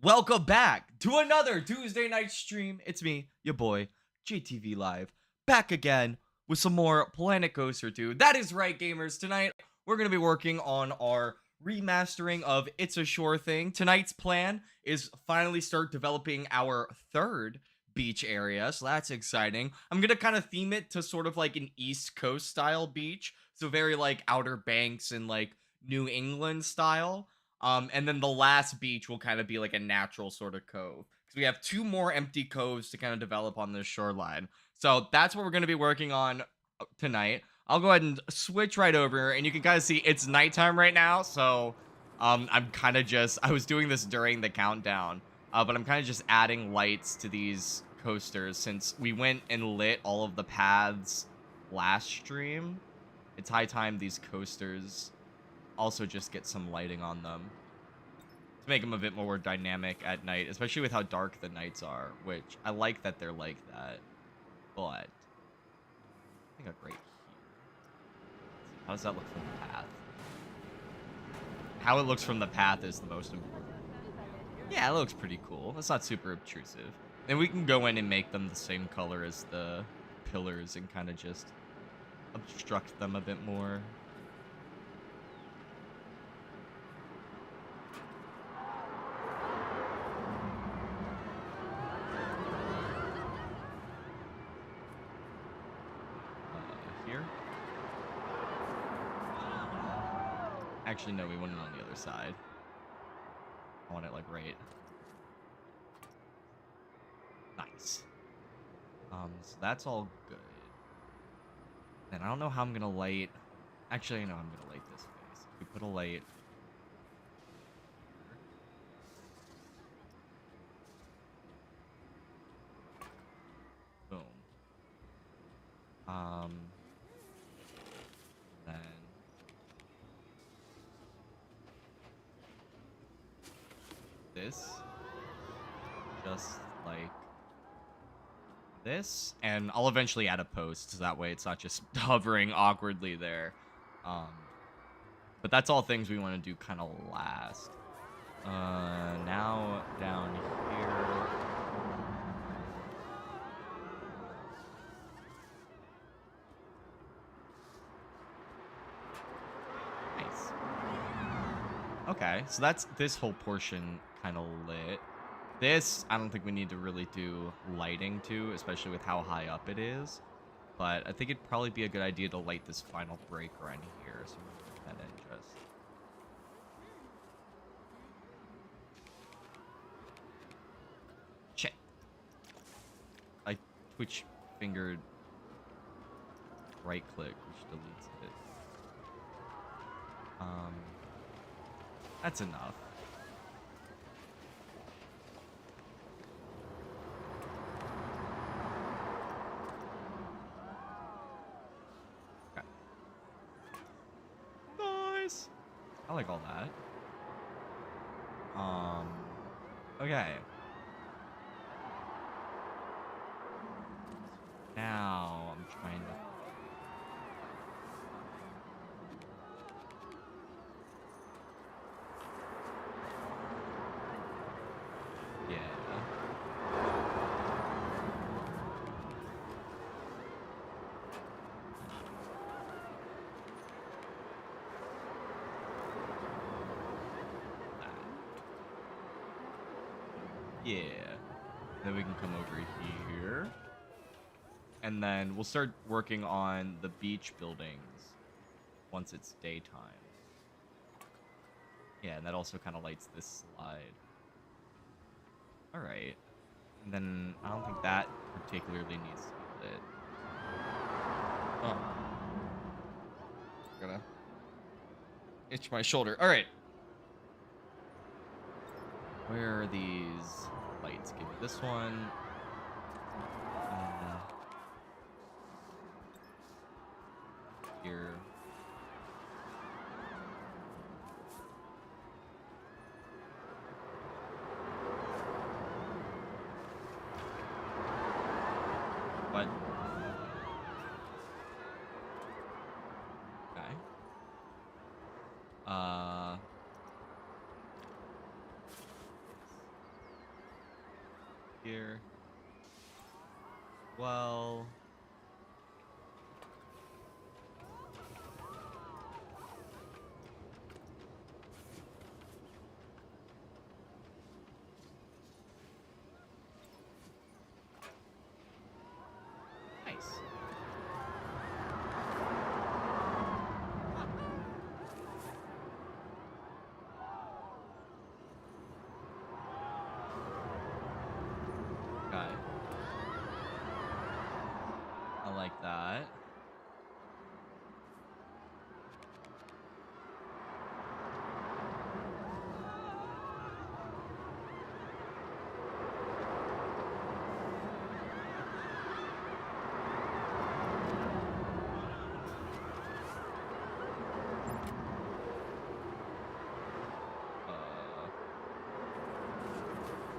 Welcome back to another Tuesday night stream. It's me, your boy, JTV Live, back again with some more Planet Coaster 2. That is right, gamers. Tonight, we're going to be working on our remastering of It's a Sure Thing. Tonight's plan is finally start developing our third beach area, so that's exciting. I'm going to kind of theme it to sort of like an East Coast style beach, so very like Outer Banks and like New England style. And then the last beach will kind of be like a natural sort of cove. Because we have two more empty coves to kind of develop on this shoreline. So that's what we're going to be working on tonight. I'll go ahead and switch right over, and you can kind of see it's nighttime right now. So I'm kind of just, I was doing this during the countdown, but I'm kind of just adding lights to these coasters since we went and lit all of the paths last stream. It's high time these coasters also just get some lighting on them to make them a bit more dynamic at night, especially with how dark the nights are, which I like that they're like that. But I think a great here. How does that look from the path? How it looks from the path is the most important. Yeah, it looks pretty cool. It's not super obtrusive. And we can go in and make them the same color as the pillars and kind of just obstruct them a bit more. Here. Actually, no, we want it on the other side. I want it like right. Nice. So that's all good. And I don't know how I'm gonna light. Actually, I know I'm gonna light this face. We put a light. Boom. Then this, just like this, and I'll eventually add a post so that way it's not just hovering awkwardly there. But that's all things we want to do kind of last. Now down here. Nice. Okay, so that's this whole portion kind of lit. This, I don't think we need to really do lighting to, especially with how high up it is. But I think it'd probably be a good idea to light this final break right here. So we'll put that in just. Shit. I twitch fingered right click, which deletes it. That's enough. Okay. Nice. I like all that. Okay. Now I'm trying to. Yeah. Yeah. Then we can come over here. And then we'll start working on the beach buildings once it's daytime. Yeah, and that also kind of lights this slide. Alright. And then I don't think that particularly needs to be lit. Oh. Gonna itch my shoulder. Alright. Where are these lights? Give me this one. Here. What? Okay. Here. well. Nice. Okay. I like that.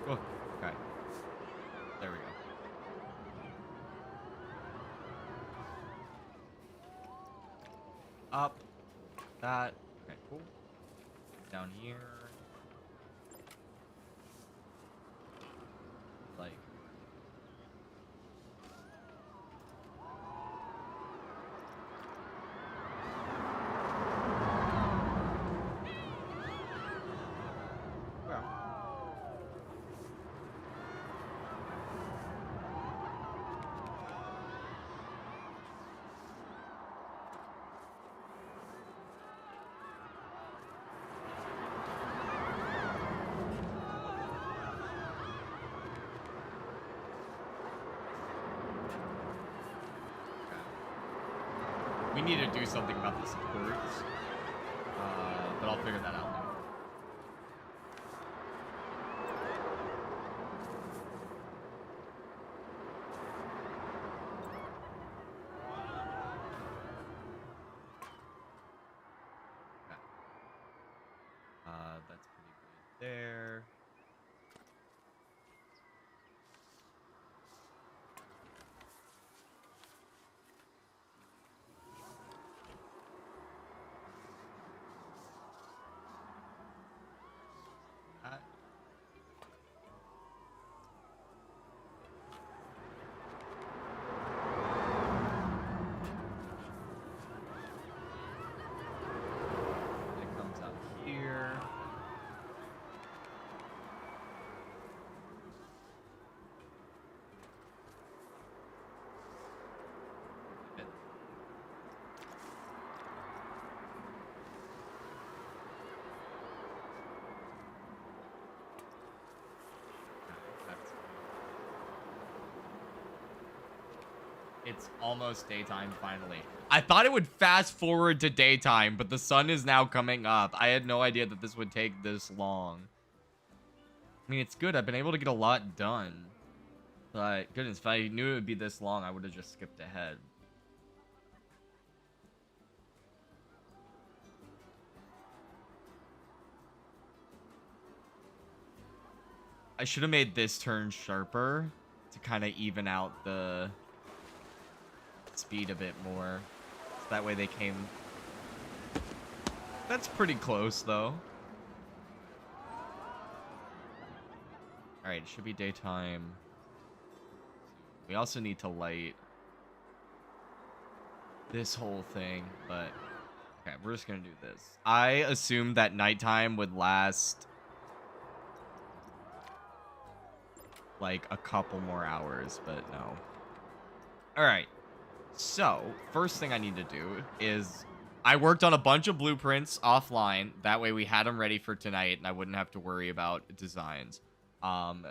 Oh, okay. There we go. Up. That. Okay, cool. Down here. Like. Yeah. We need to do something about the supports. But I'll figure that out later. Okay. That's pretty good there. That. It comes out here. It- that's- It's almost daytime finally. I thought it would fast forward to daytime, but the sun is now coming up. I had no idea that this would take this long. I mean, it's good. I've been able to get a lot done. But goodness, if I knew it would be this long, I would have just skipped ahead. I should have made this turn sharper to kind of even out the speed a bit more. So that way they came... That's pretty close, though. Alright, it should be daytime. We also need to light this whole thing, but... Okay, we're just gonna do this. I assumed that nighttime would last... like a couple more hours, but no. Alright. So, first thing I need to do is... I worked on a bunch of blueprints offline. That way we had them ready for tonight, and I wouldn't have to worry about designs.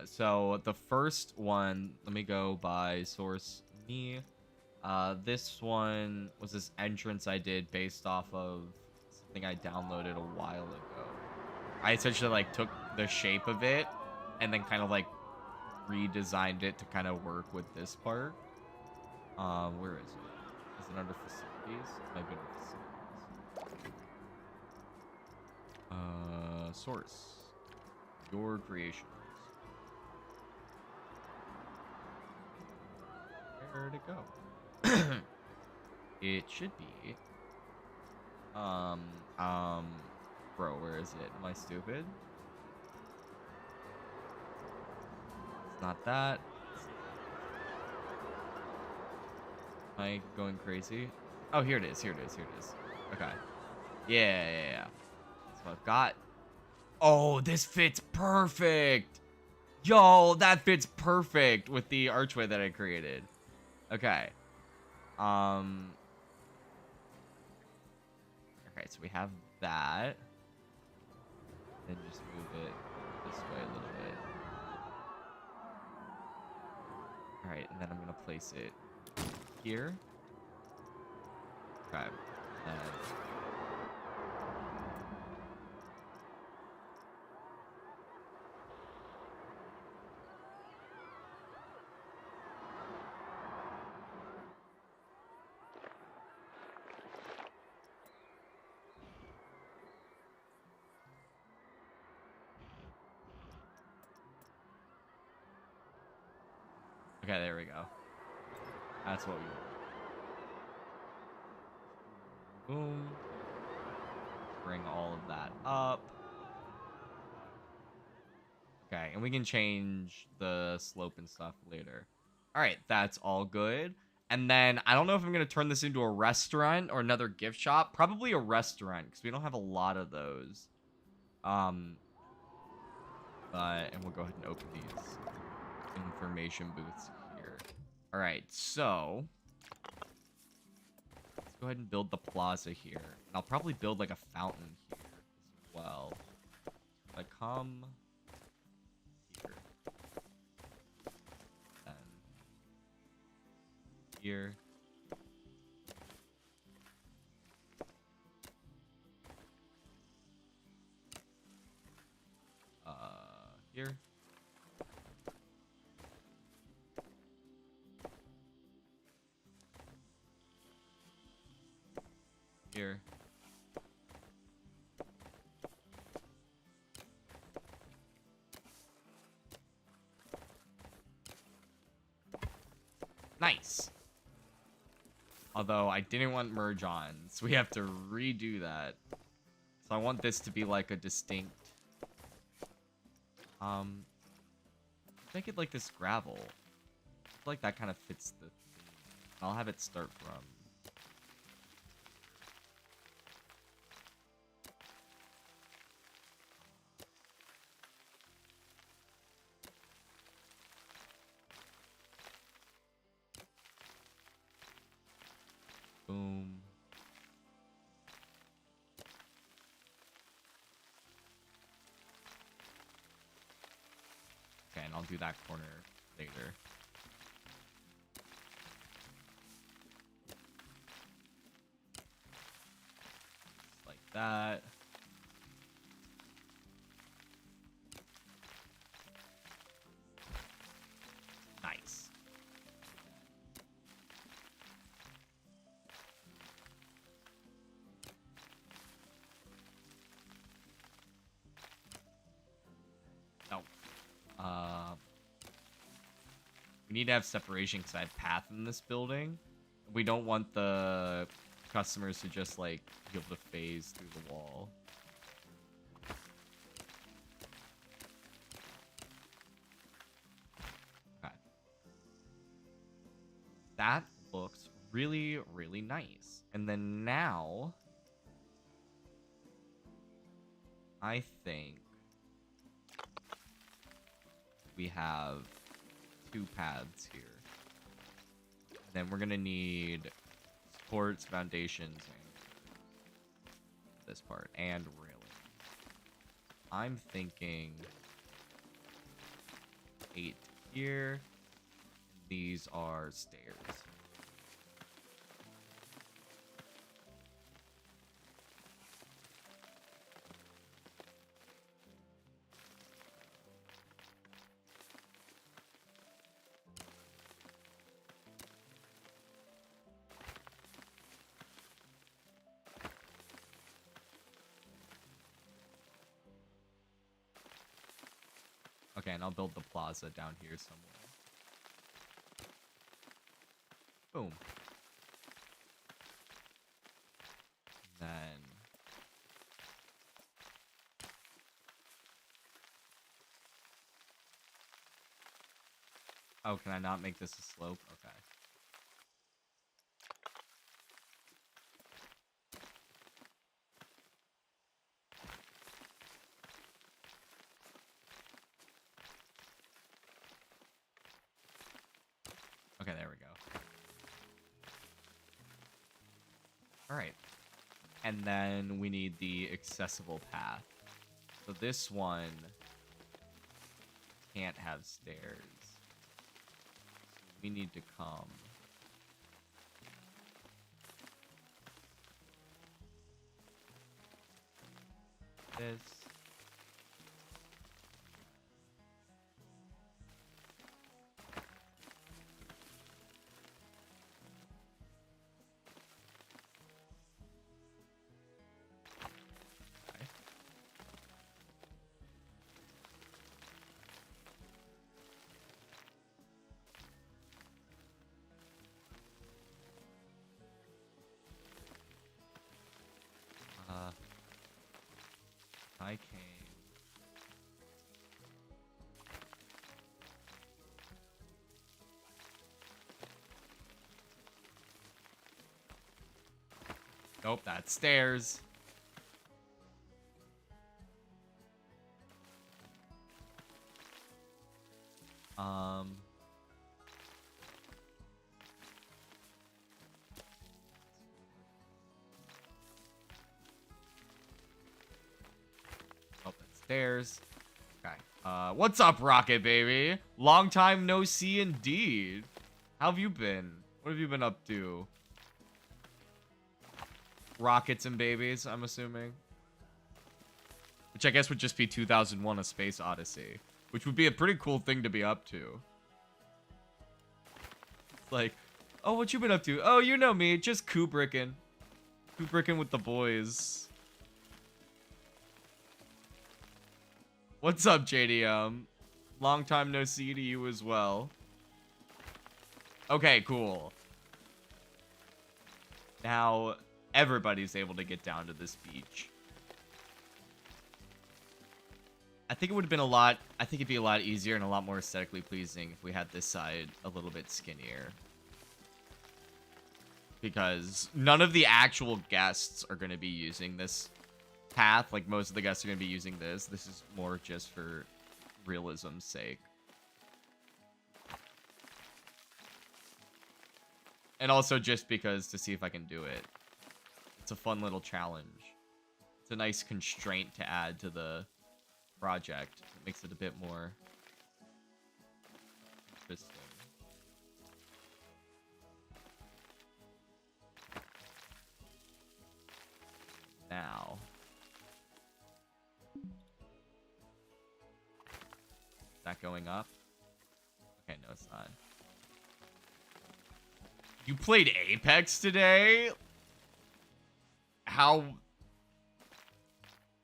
So the first one, let me go by source me. This one was this entrance I did based off of something I downloaded a while ago. I essentially like took the shape of it and then kind of like redesigned it to kind of work with this part. Where is it? Is it under facilities? It might be under facilities. Source. Your creations. Where'd it go? It should be. Bro, where is it? Am I stupid? It's not that. Am I going crazy? Oh, here it is. Here it is. Here it is. Okay. Yeah. So I've got... Oh, this fits perfect. Yo, that fits perfect with the archway that I created. Okay. Okay, so we have that. Then just move it this way a little bit. Alright, and then I'm gonna place it here. Okay. Okay, there we go. That's what we want. Boom. Bring all of that up. Okay, and we can change the slope and stuff later. All right, that's all good. And then I don't know if I'm going to turn this into a restaurant or another gift shop. Probably a restaurant because we don't have a lot of those. And we'll go ahead and open these information booths here. All right, so let's go ahead and build the plaza here. And I'll probably build like a fountain here as well. If I come here, then here. Here. Here. Nice. Although I didn't want merge on, so we have to redo that. So I want this to be like a distinct. Make it like this gravel. I feel like that kind of fits the theme. I'll have it start from. Boom. Okay, and I'll do that corner later. Just like that. Nice. No. We need to have separation because I have path in this building. We don't want the customers to just like be able to phase through the wall. Okay. That looks really, really nice. And then now, I think we have 2 paths here. Then we're gonna need supports, foundations, and this part, and railing. I'm thinking 8 here. These are stairs. Okay, and I'll build the plaza down here somewhere. Boom. Then... Oh, can I not make this a slope? Okay. All right. And then we need the accessible path. So this one can't have stairs. We need to come this. Okay. I came. Nope, that's stairs. Oh, that's stairs. Okay. What's up, Rocket Baby? Long time no see indeed. How have you been? What have you been up to? Rockets and babies, I'm assuming. Which I guess would just be 2001: A Space Odyssey. Which would be a pretty cool thing to be up to. It's like, oh, what you been up to? Oh, you know me, just Kubrickin'. Kubrickin' with the boys. What's up, JDM? Long time no see to you as well. Okay, cool. Now, everybody's able to get down to this beach. I think it would have been a lot... I think it'd be a lot easier and a lot more aesthetically pleasing if we had this side a little bit skinnier. Because none of the actual guests are going to be using this path. Like, most of the guests are going to be using this. This is more just for realism's sake. And also just because to see if I can do it. It's a fun little challenge. It's a nice constraint to add to the project. It makes it a bit more interesting. Now. Is that going up? Okay, no, it's not. You played Apex today? How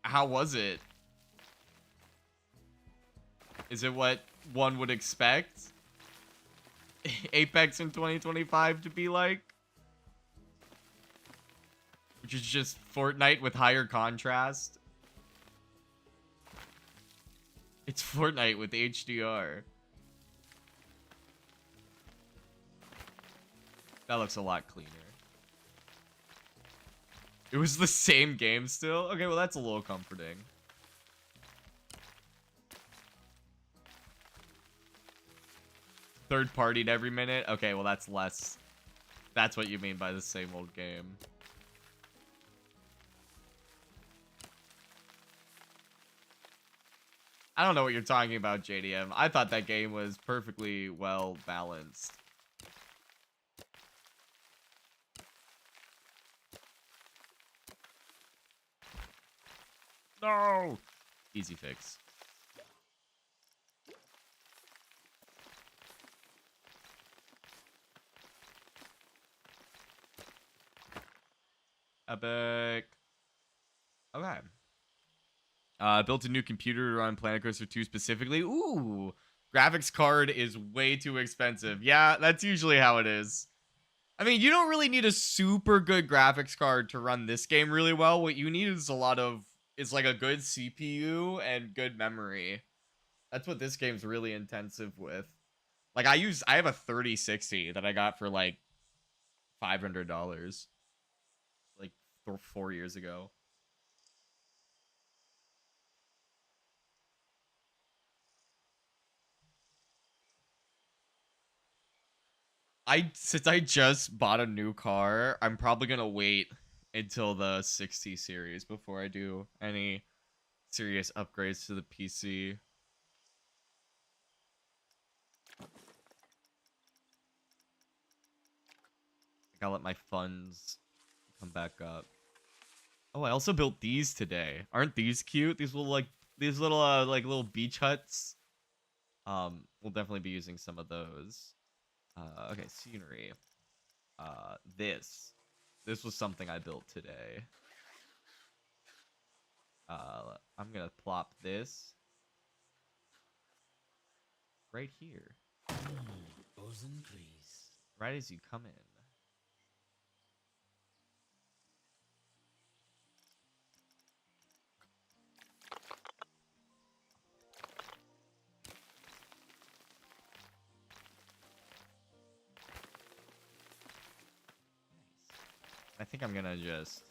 was it? Is it what one would expect Apex in 2025 to be like? Which is just Fortnite with higher contrast. It's Fortnite with HDR. That looks a lot cleaner. It was the same game still? Okay, well that's a little comforting. Third partied every minute? Okay, well that's less. That's what you mean by the same old game. I don't know what you're talking about, JDM. I thought that game was perfectly well balanced. No! Easy fix. Epic. Okay. Built a new computer to run Planet Coaster 2 specifically. Ooh, graphics card is way too expensive. Yeah, that's usually how it is. I mean, you don't really need a super good graphics card to run this game really well. What you need is like a good CPU and good memory. That's what this game's really intensive with. Like I have a 3060 that I got for like $500 like 4 years ago. Since I just bought a new car, I'm probably gonna wait until the 60 series before I do any serious upgrades to the PC. I gotta let my funds come back up. Oh, I also built these today. Aren't these cute? These little like little beach huts. We'll definitely be using some of those. Okay, scenery. This. This was something I built today. I'm gonna plop this right here. Bosun, please. Right as you come in. I think I'm gonna just...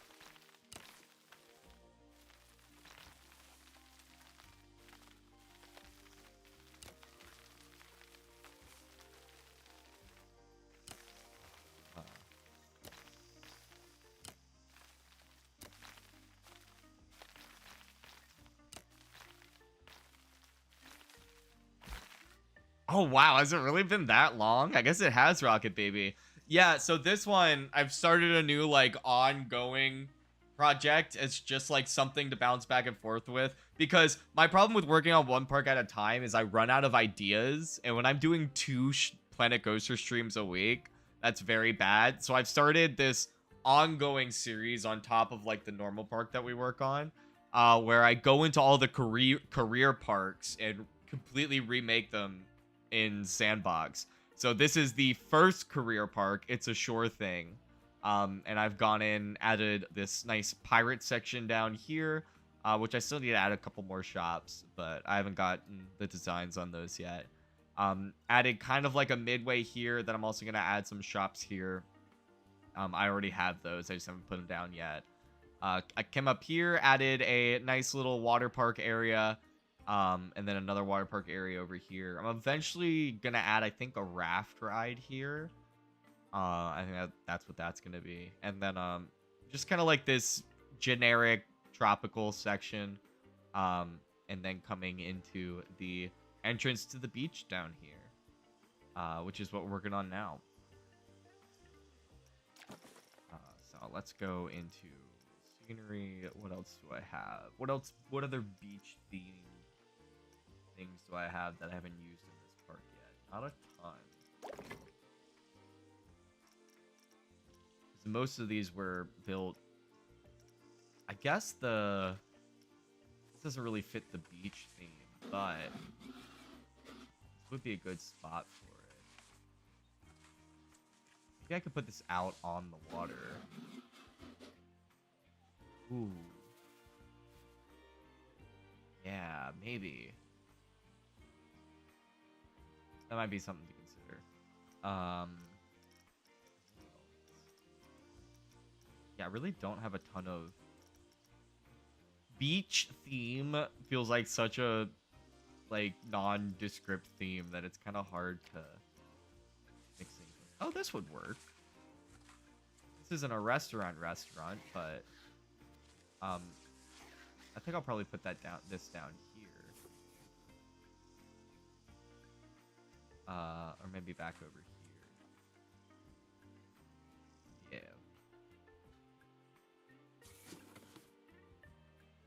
Oh, wow. Has it really been that long? I guess it has, Rocket Baby. Yeah, so this one, I've started a new, like, ongoing project. It's just, like, something to bounce back and forth with. Because my problem with working on one park at a time is I run out of ideas. And when I'm doing two Planet Coaster streams a week, that's very bad. So I've started this ongoing series on top of, like, the normal park that we work on. Where I go into all the career parks and completely remake them in Sandbox. So this is the first career park. It's a sure thing. And I've gone in, added this nice pirate section down here, which I still need to add a couple more shops, but I haven't gotten the designs on those yet. Added kind of like a midway here that I'm also going to add some shops here. I already have those. I just haven't put them down yet. I came up here, added a nice little water park area. And then another water park area over here. I'm eventually gonna add, I think, a raft ride here. I think that's what that's gonna be. And then just kind of like this generic tropical section. And then coming into the entrance to the beach down here, which is what we're working on now. So let's go into scenery. What else do I have? What other beach themed things do I have that I haven't used in this park yet? Not a ton. Most of these were built... I guess this doesn't really fit the beach theme, but this would be a good spot for it. Maybe I could put this out on the water. Ooh. Yeah, maybe. That might be something to consider. Yeah, I really don't have a ton of... Beach theme feels like such a, like, nondescript theme that it's kind of hard to mix things with. Oh, this would work. This isn't a restaurant, but... I think I'll probably put this down here. Or maybe back over here. Yeah.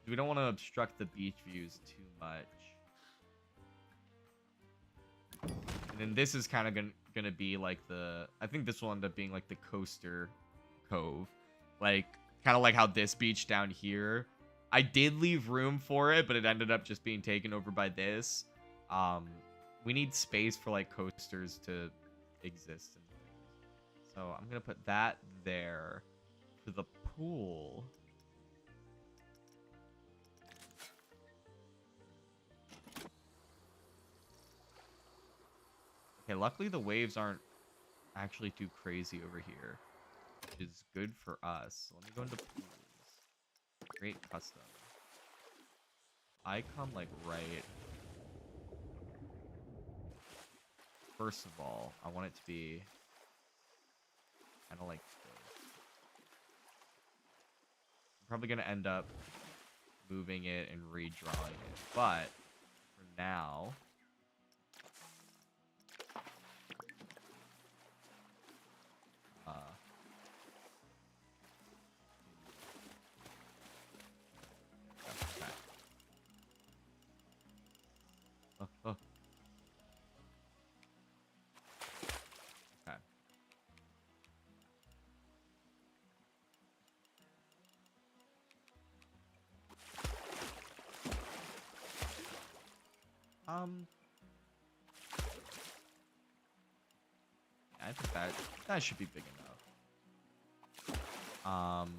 We don't want to obstruct the beach views too much. And then this is kind of gonna be like the... I think this will end up being like the coaster cove. Like, kind of like how this beach down here... I did leave room for it, but it ended up just being taken over by this. We need space for, like, coasters to exist and things. So I'm going to put that there. For the pool... Okay, luckily the waves aren't actually too crazy over here, which is good for us. So let me go into pools. Create custom. I come like right. First of all, I want it to be kind of like this. probably going to end up moving it and redrawing it. But for now... okay. Oh. Okay. I think that should be big enough. I'm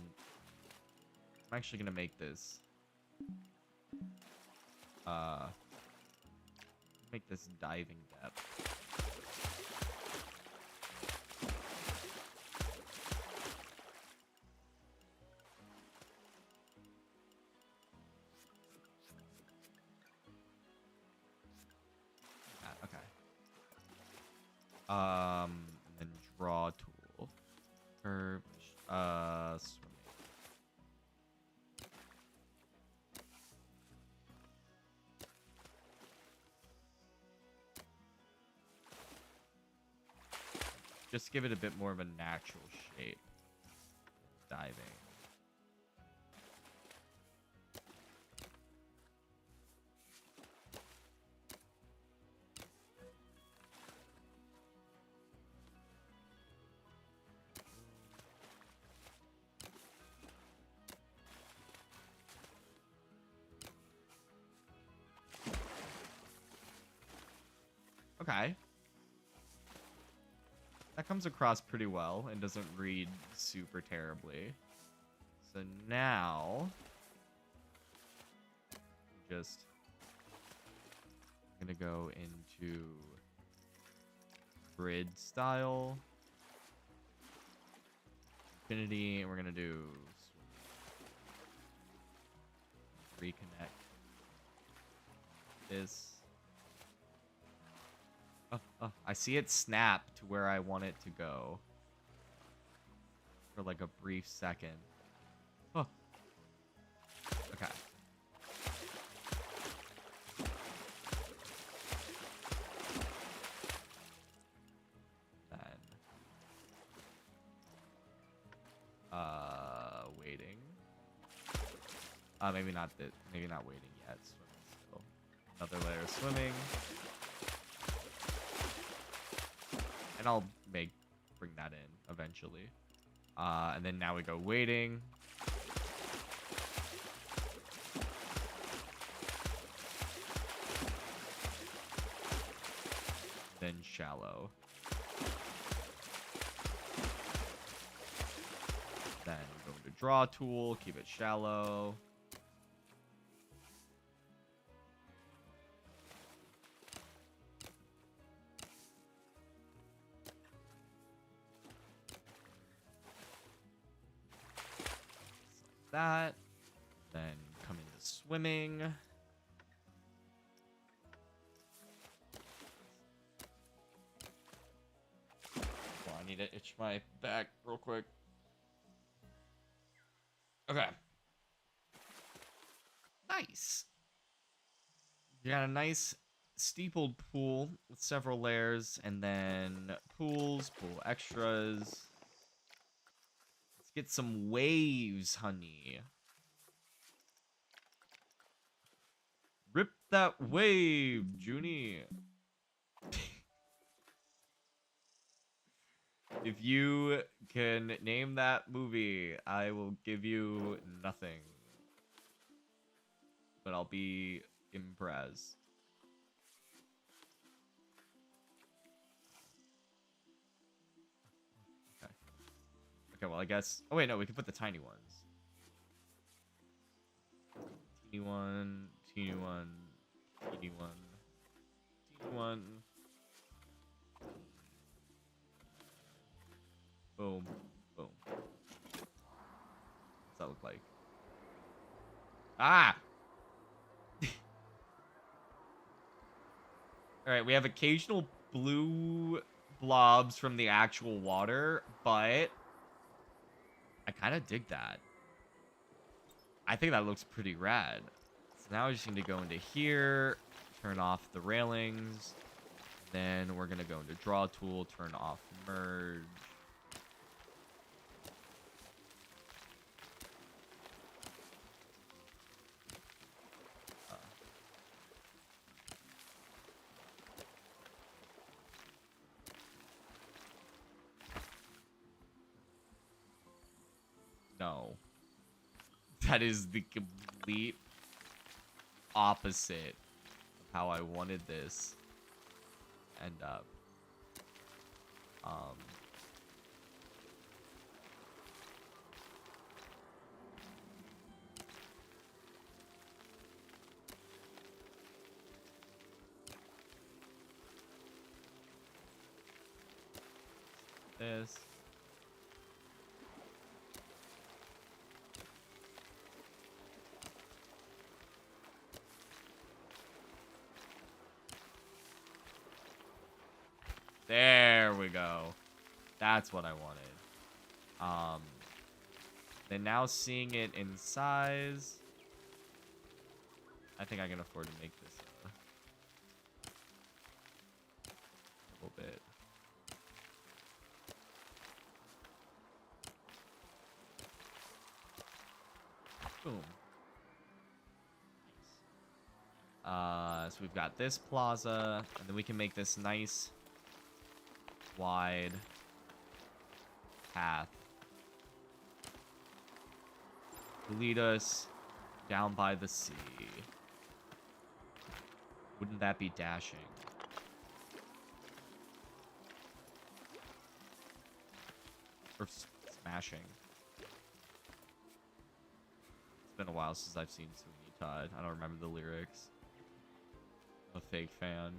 actually gonna make this diving depth. Okay. And then draw tool. Curve, swimming. Just give it a bit more of a natural shape. Diving. Okay. That comes across pretty well and doesn't read super terribly. So now, just I'm gonna go into grid style, infinity, and we're gonna do reconnect this. Oh, I see it snap to where I want it to go. For like a brief second. Oh. Okay. Then. Waiting. Maybe not waiting yet. Swimming still. Another layer of swimming. And I'll bring that in eventually. And then now we go waiting. Then shallow. Then go into draw tool, keep it shallow. That, then come into swimming. Oh, I need to itch my back real quick. Okay. Nice. You got a nice steepled pool with several layers, and then pools, pool extras. Let's get some waves, honey. Rip that wave, Junie. If you can name that movie, I will give you nothing. But I'll be impressed. Okay. Okay, well, I guess... Oh, wait, no, we can put the tiny ones. Teeny one, teeny one, teeny one, teeny one. Boom, boom. What's that look like? Ah! Alright, we have occasional blue blobs from the actual water, but I kind of dig that. I think that looks pretty rad. So now I just need to go into here, turn off the railings. Then we're going to go into draw tool, turn off merge. No. That is the complete opposite of how I wanted this to end up. This. There we go. That's what I wanted. Then now seeing it in size, I think I can afford to make this a little bit. Boom. So we've got this plaza, and then we can make this nice wide path to lead us down by the sea. Wouldn't that be dashing? Or smashing? It's been a while since I've seen Sweeney Todd. I don't remember the lyrics. I'm a fake fan.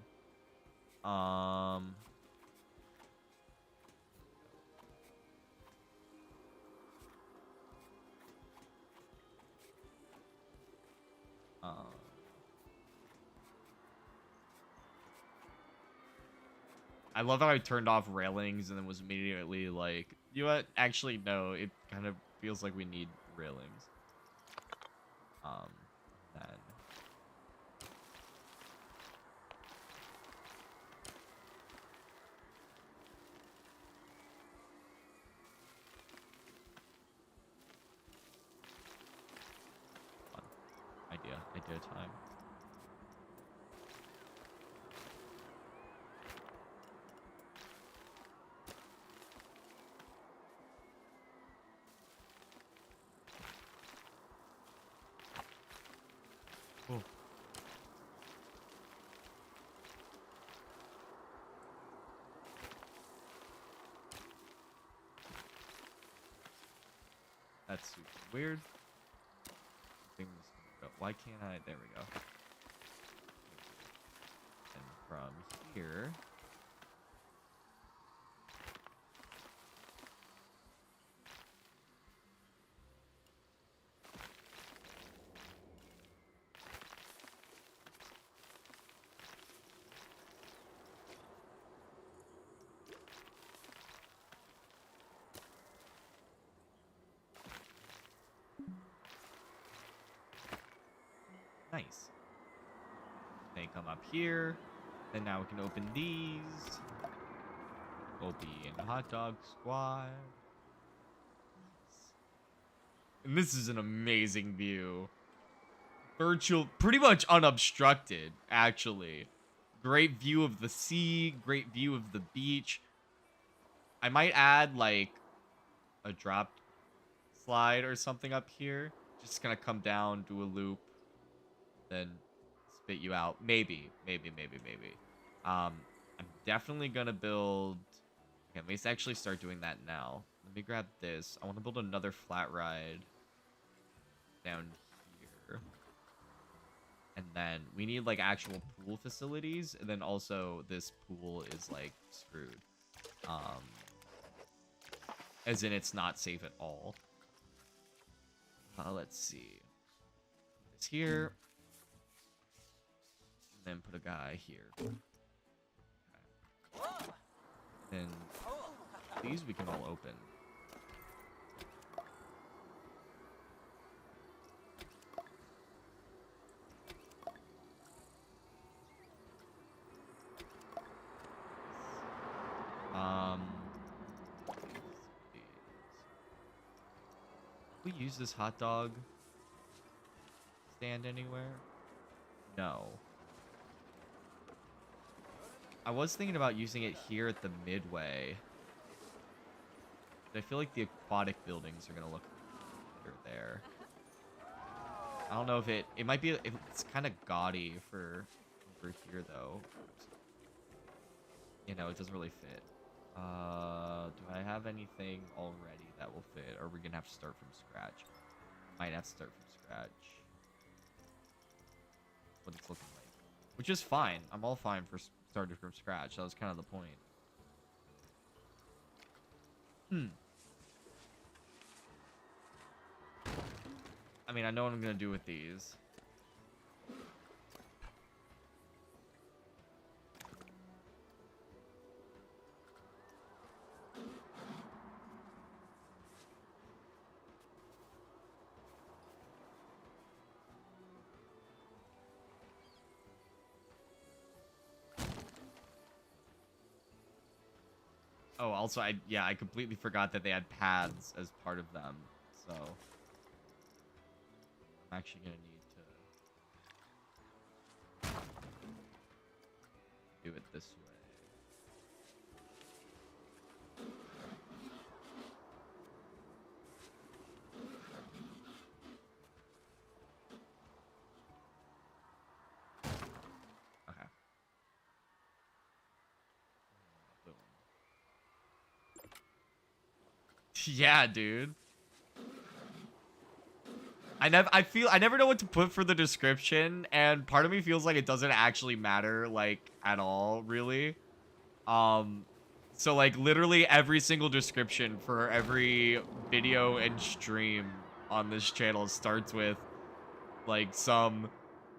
I love how I turned off railings and then was immediately like, you know what? Actually, no. It kind of feels like we need railings. Then idea time. Oh. That's super weird. Why can't I? There we go. And from here. Nice. They come up here. Then now we can open these. We'll be in hot dog squad. And this is an amazing view. Pretty much unobstructed, actually. Great view of the sea, great view of the beach. I might add, like, a drop slide or something up here. Just gonna come down, do a loop, then spit you out. Maybe. I'm definitely gonna build... Okay, let's actually start doing that now. Let me grab this. I want to build another flat ride down here. And then we need, like, actual pool facilities. And then also this pool is, like, screwed. As in it's not safe at all. Let's see. It's here. And then put a guy here. Okay. Then these we can all open. We use this hot dog stand anywhere? No. I was thinking about using it here at the midway. But I feel like the aquatic buildings are gonna look better there. I don't know if it might be, it's kind of gaudy for over here though. You know, it doesn't really fit. Do I have anything already that will fit? Or are we gonna have to start from scratch? Might have to start from scratch. What it's looking like. Which is fine. I'm all fine for starting from scratch. That was kind of the point. I mean, I know what I'm gonna do with these. Oh, also, I completely forgot that they had paths as part of them. So, I'm actually gonna need to do it this way. Okay. Boom. Yeah, dude. I never know what to put for the description, and part of me feels like it doesn't actually matter, like, at all, really. So like literally every single description for every video and stream on this channel starts with like some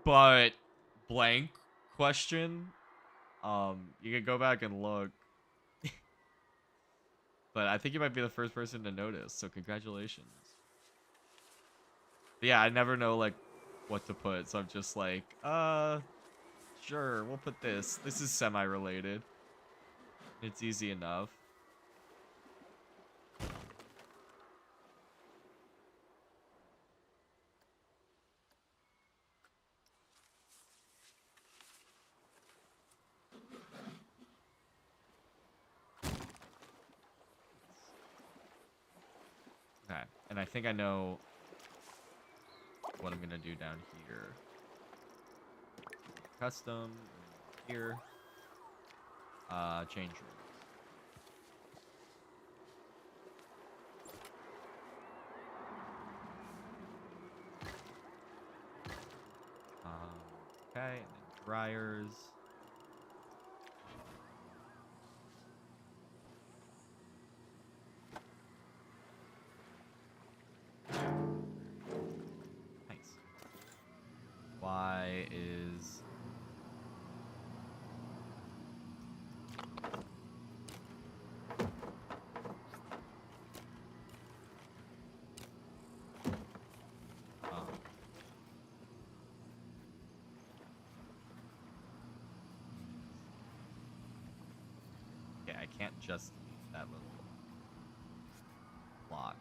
but blank question. You can go back and look. But I think you might be the first person to notice, so congratulations. But yeah, I never know like what to put, so I'm just like, sure, we'll put this. This is semi-related. It's easy enough. Okay, and I think I know what I'm gonna do down here. Custom here. Change rooms. Okay, and then dryers. Nice. Y is okay, I can't just leave that little block.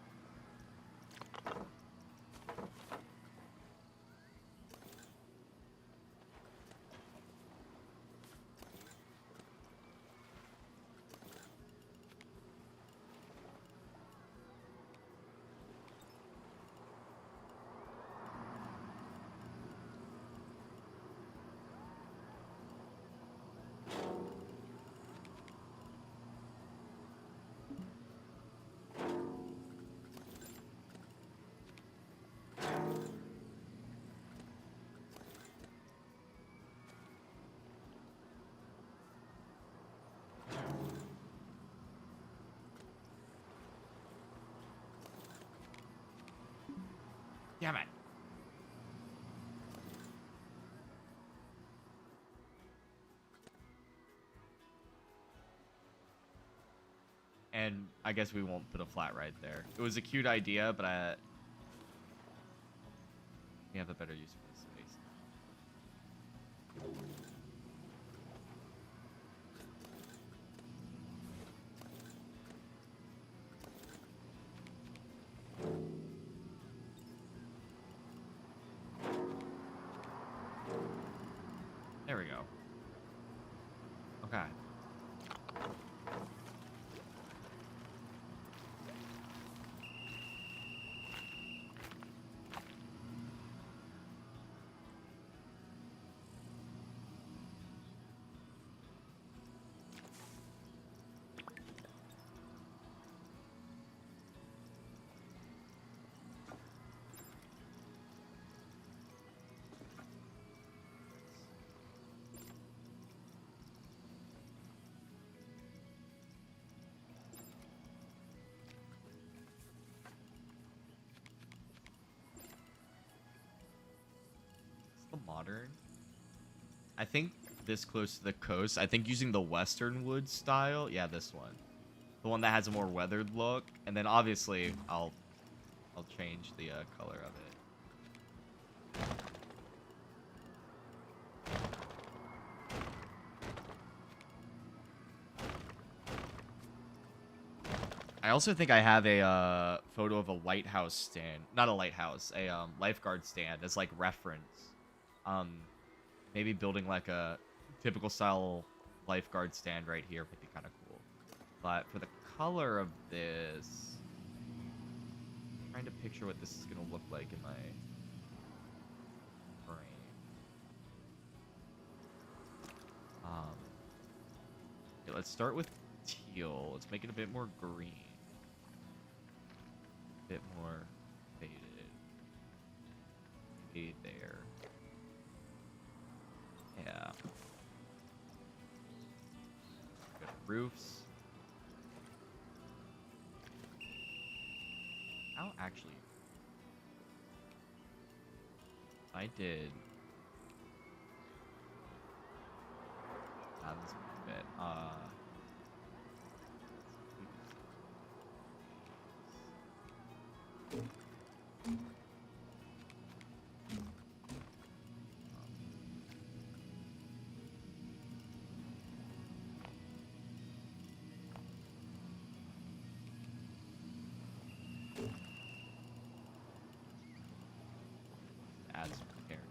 Damn it. And I guess we won't put a flat right there. It was a cute idea, but we have a better use for this space. go. Okay. The modern. I think this close to the coast. I think using the Western wood style. Yeah, this one. The one that has a more weathered look. And then obviously I'll change the color of it. I also think I have a photo of a lighthouse stand. Not a lighthouse, a lifeguard stand as like reference. Maybe building like a typical style lifeguard stand right here would be kind of cool. But for the color of this, I'm trying to picture what this is gonna look like in my brain. Okay, let's start with teal. Let's make it a bit more green. A bit more faded. Maybe there. Yeah. Got roofs. How actually? I did. This is a bit. Add some character.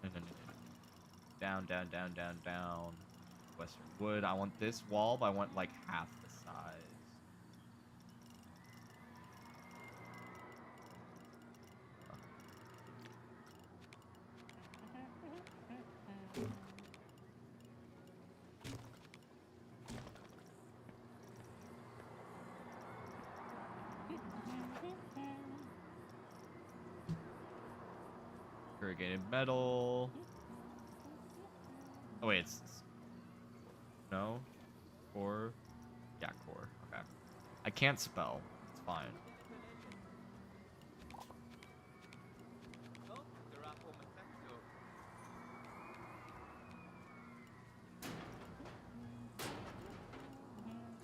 No. Down, down, down, down, down. Western wood. I want this wall, but I want like half the size. Corrugated metal. Oh wait, it's no core. Yeah, core. Okay. I can't spell. It's fine.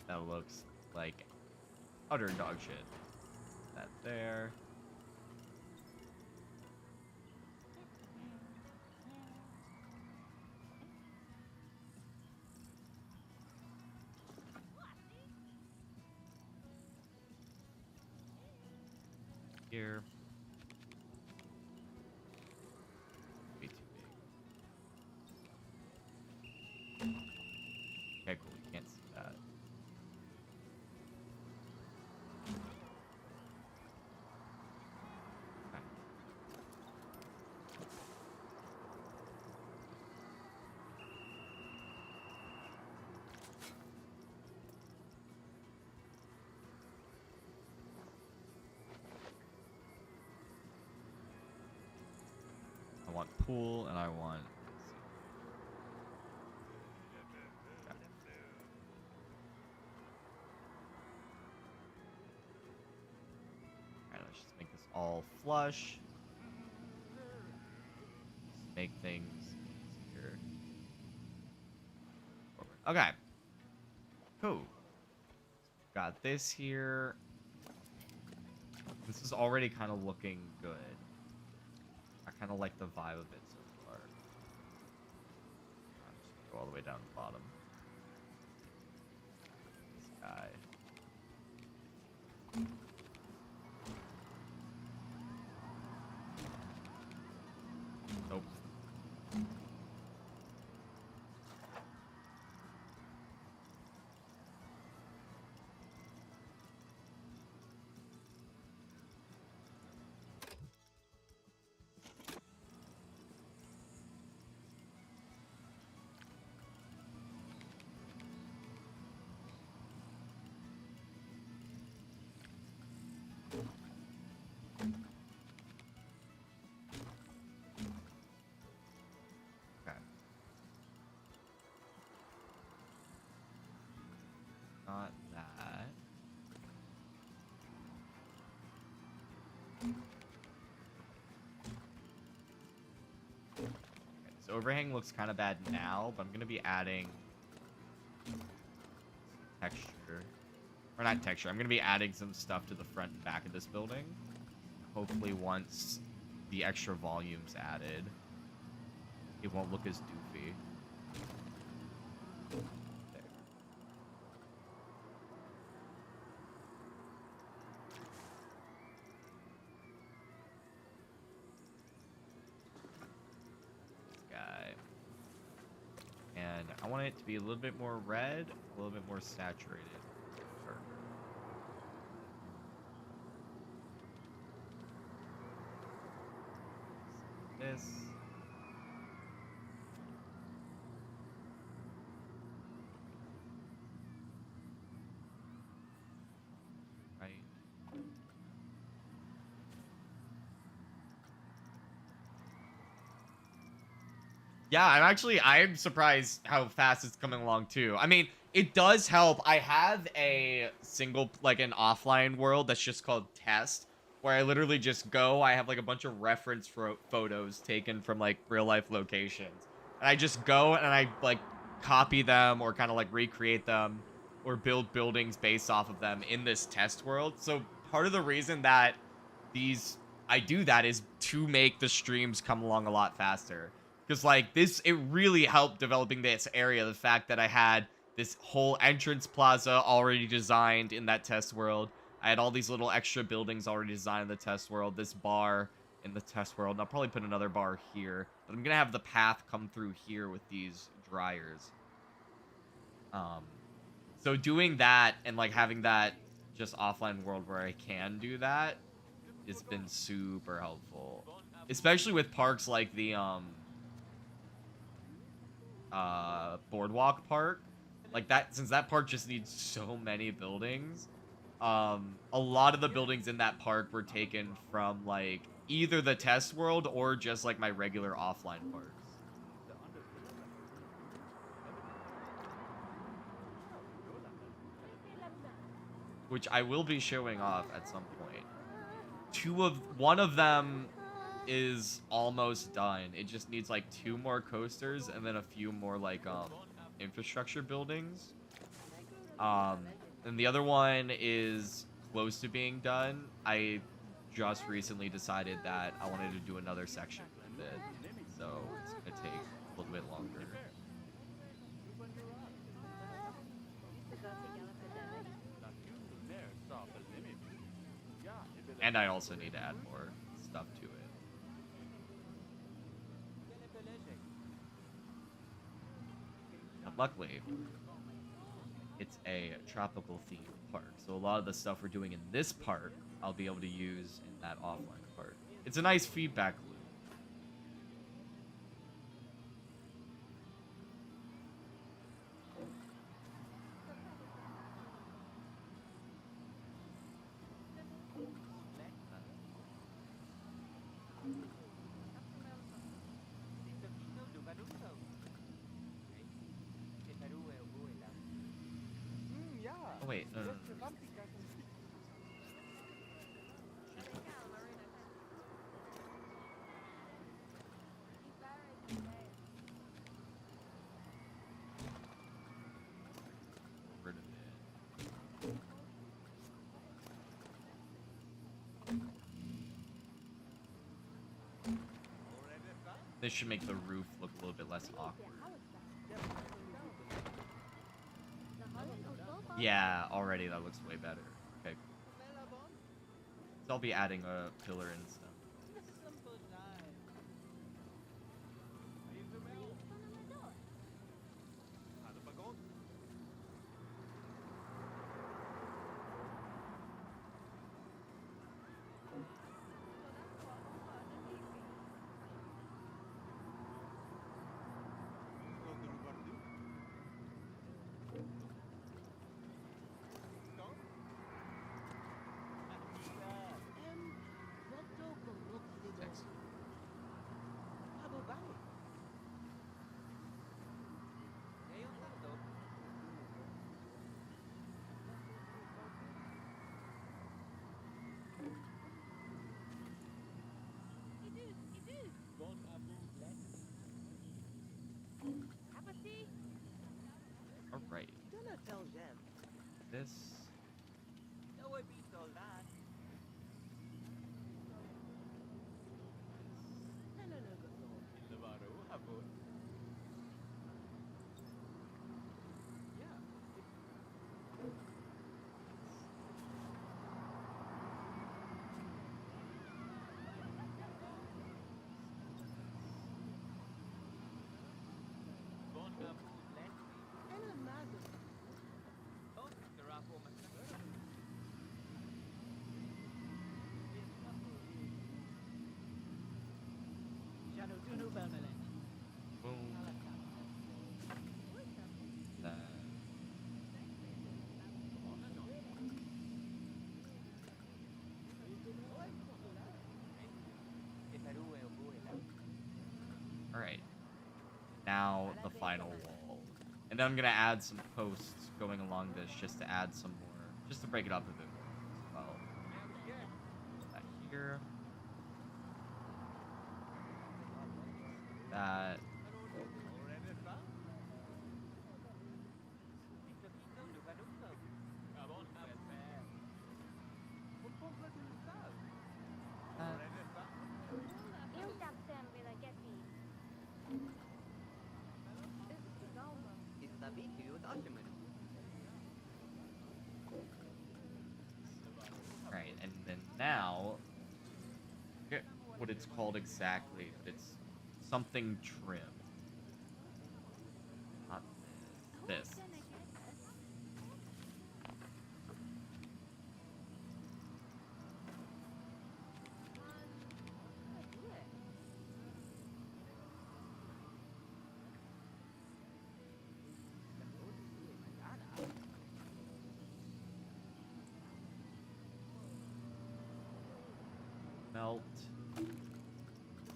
That looks like utter dog shit. That there. Here. Way too big. Okay, cool. You can't see that. Okay. I want pool and I want. Alright, let's just make this all flush. Just make things easier. Okay. Cool. Got this here. This is already kind of looking good. I kind of like the vibe of it so far. I'm just gonna go all the way down to the bottom. Nope. Okay. Not that. Okay, this overhang looks kind of bad now, but I'm gonna be adding texture. Or not texture. I'm gonna be adding some stuff to the front and back of this building. Hopefully once the extra volume's added, it won't look as doofy. There. This guy. And I want it to be a little bit more red, a little bit more saturated. Darker. This. Right. Yeah, I'm surprised how fast it's coming along too. I mean, it does help. I have a single, like an offline world that's just called test, where I literally just go. I have like a bunch of reference photos taken from like real life locations. And I just go and I like copy them or kind of like recreate them or build buildings based off of them in this test world. So part of the reason that these I do that is to make the streams come along a lot faster. Because, like, it really helped developing this area. The fact that I had this whole entrance plaza already designed in that test world. I had all these little extra buildings already designed in the test world. This bar in the test world. And I'll probably put another bar here. But I'm going to have the path come through here with these dryers. So doing that and, like, having that just offline world where I can do that has been super helpful. Especially with parks like the, Boardwalk Park, like that, since that park just needs so many buildings. A lot of the buildings in that park were taken from like either the test world or just like my regular offline parks, which I will be showing off at some point. One of them is almost done. It just needs like 2 more coasters and then a few more like infrastructure buildings. And the other one is close to being done. I just recently decided that I wanted to do another section with it, so it's gonna take a little bit longer. And I also need to add more stuff to it. But luckily, it's a tropical themed park. So a lot of the stuff we're doing in this park, I'll be able to use in that offline park. It's a nice feedback loop. Oh wait, no. Rid of it. This should make the roof look a little bit less awkward. Yeah, already that looks way better. Okay. I'll be adding a pillar and stuff. All right. This. Boom. That. All right. Now the final wall. And then I'm going to add some posts going along this just to add some more, just to break it up a bit more as well. Put that here. That. Right, and then now, I forget what it's called exactly, but it's something trim. Not this. Melt. We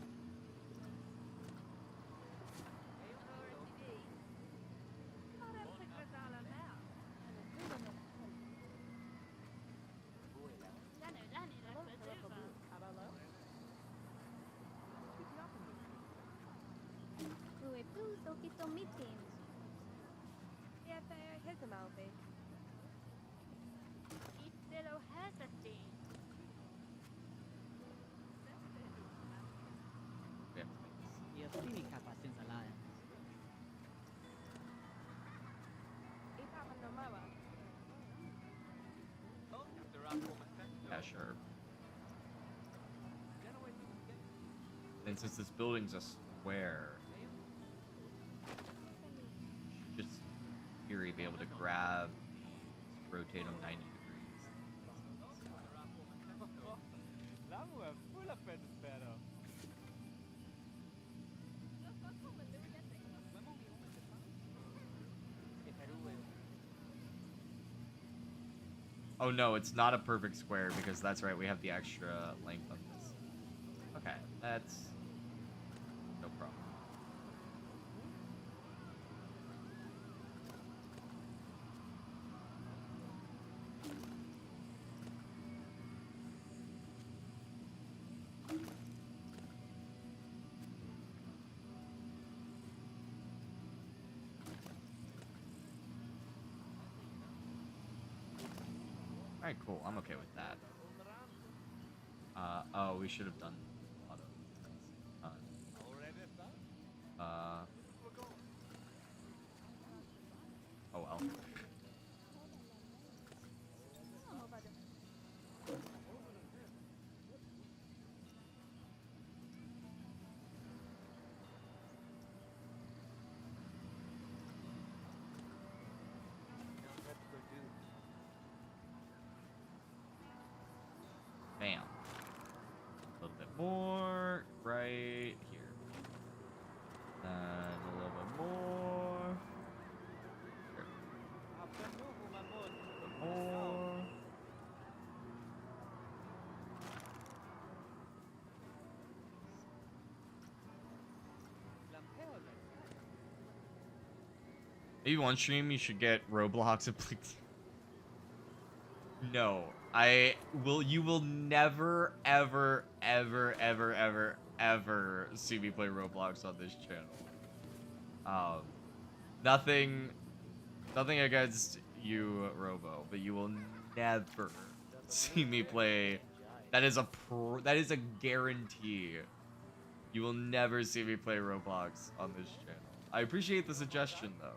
have to make this. Yeah, sure. And since this building's a square, you should just in theory be able to grab these, rotate them 90 degrees. Oh no, it's not a perfect square because that's right, we have the extra length on this. Okay, that's no problem. Alright, cool. I'm okay with that. Oh, we should have done auto. Oh well. more right here. And a little bit more. Here. A little bit more. Maybe one stream you should get Roblox and No, you will never, ever, ever, ever, ever, ever see me play Roblox on this channel. Nothing, nothing against you, Robo, but you will never see me play. That is that is a guarantee. You will never see me play Roblox on this channel. I appreciate the suggestion, though.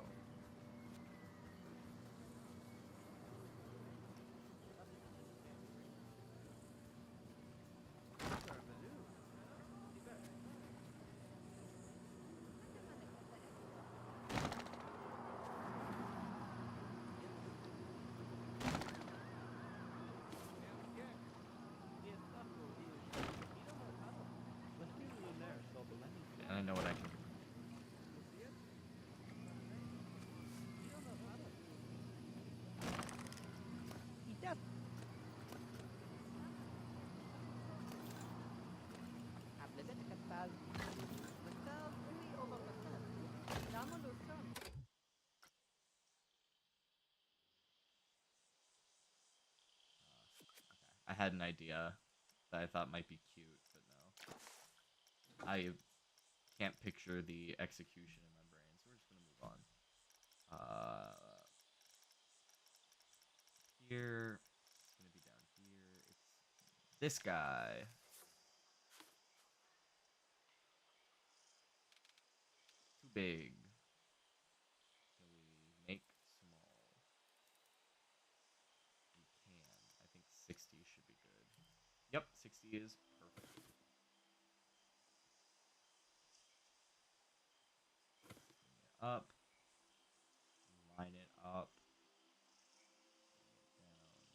And I know what I can do. I had an idea that I thought might be cute, but no. I can't picture the execution in my brain, so we're just gonna move on. Here, it's gonna be down here. It's this guy. Too big. Can we make small? We can. I think 60 should be good. Yep, 60 is perfect. Bring it up. Line it up. Bring it down.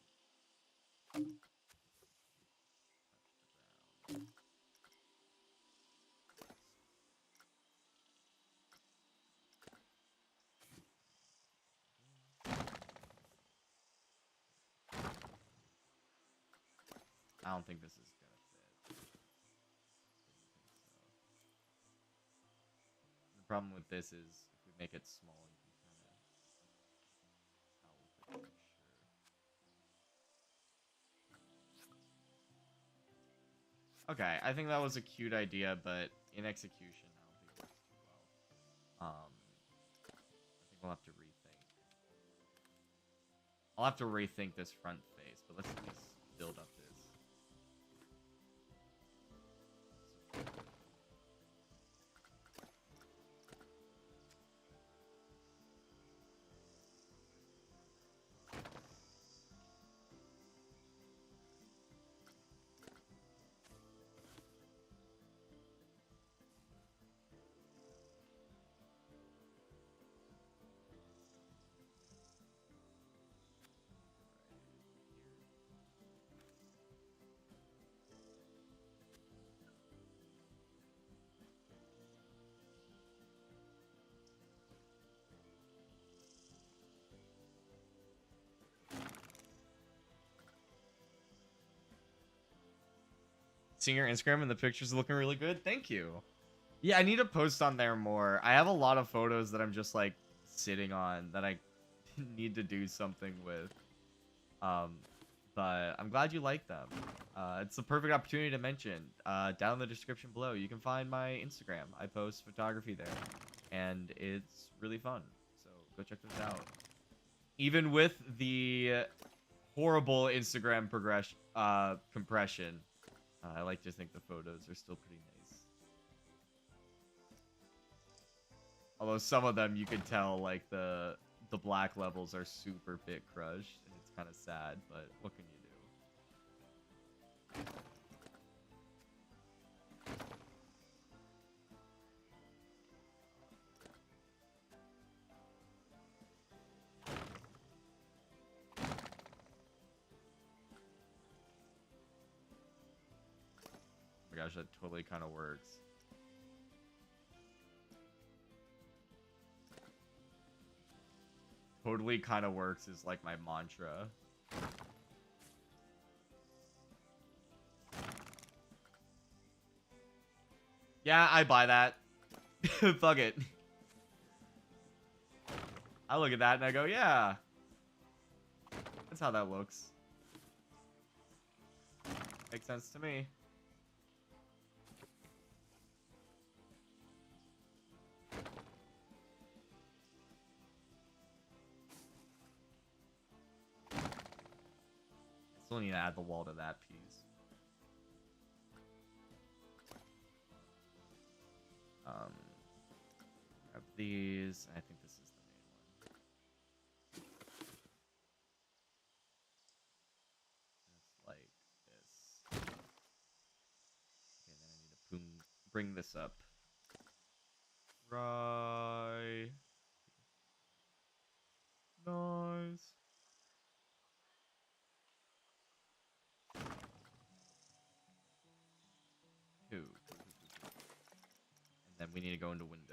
Touch the ground. I don't think this is gonna fit. Didn't think so. The problem with this is if we make it small, you can kind of tell with the texture. Okay, I think that was a cute idea, but in execution, I don't think it works too well. I think we'll have to rethink. I'll have to rethink this front face, but let's at least build up this. Seeing your Instagram and the pictures are looking really good. Thank you. Yeah, I need to post on there more. I have a lot of photos that I'm just like sitting on that I need to do something with. But I'm glad you like them. It's the perfect opportunity to mention. Down in the description below, you can find my Instagram. I post photography there, and it's really fun. So go check this out. Even with the horrible Instagram compression, I like to think the photos are still pretty nice. Although some of them you could tell like the black levels are super bit crushed, and it's kind of sad, but what can you do? my gosh, that totally kind of works. Totally kind of works is like my mantra. Yeah, I buy that. Fuck it. I look at that and I go, yeah. That's how that looks. Makes sense to me. Still need to add the wall to that piece. Grab these. I think this is the main one. Just like this. Okay, then I need to bring this up. Right. Nice. Two. And then we need to go into Windows.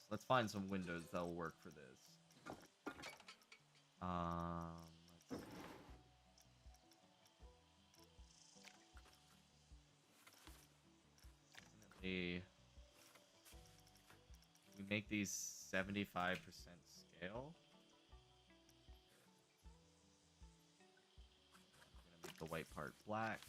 Let's find some windows that'll work for this. Let's see. We make these 75% scale. I'm gonna make the white part black.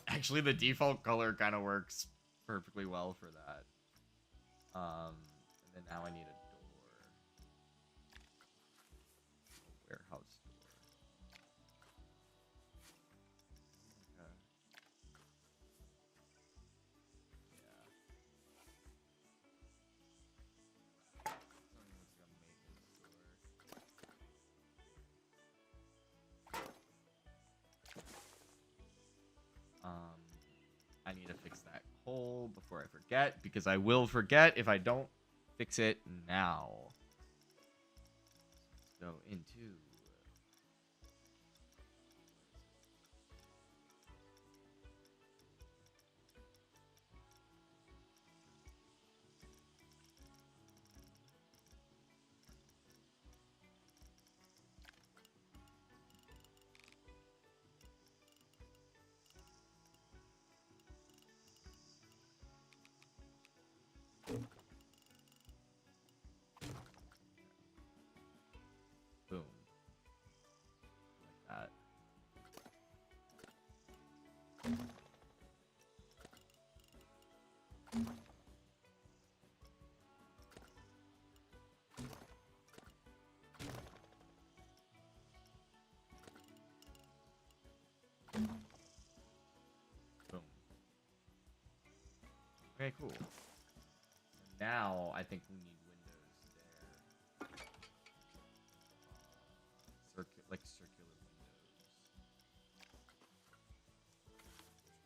Actually, the default color kind of works perfectly well for that. And then now I need a door. A warehouse door. Okay. Yeah. Something looks like a maintenance store. I need to fix that hole before I forget, because I will forget if I don't fix it now. Let's go into... Boom. Like that. Boom. Okay, cool. Now I think we need windows there. Like circular windows.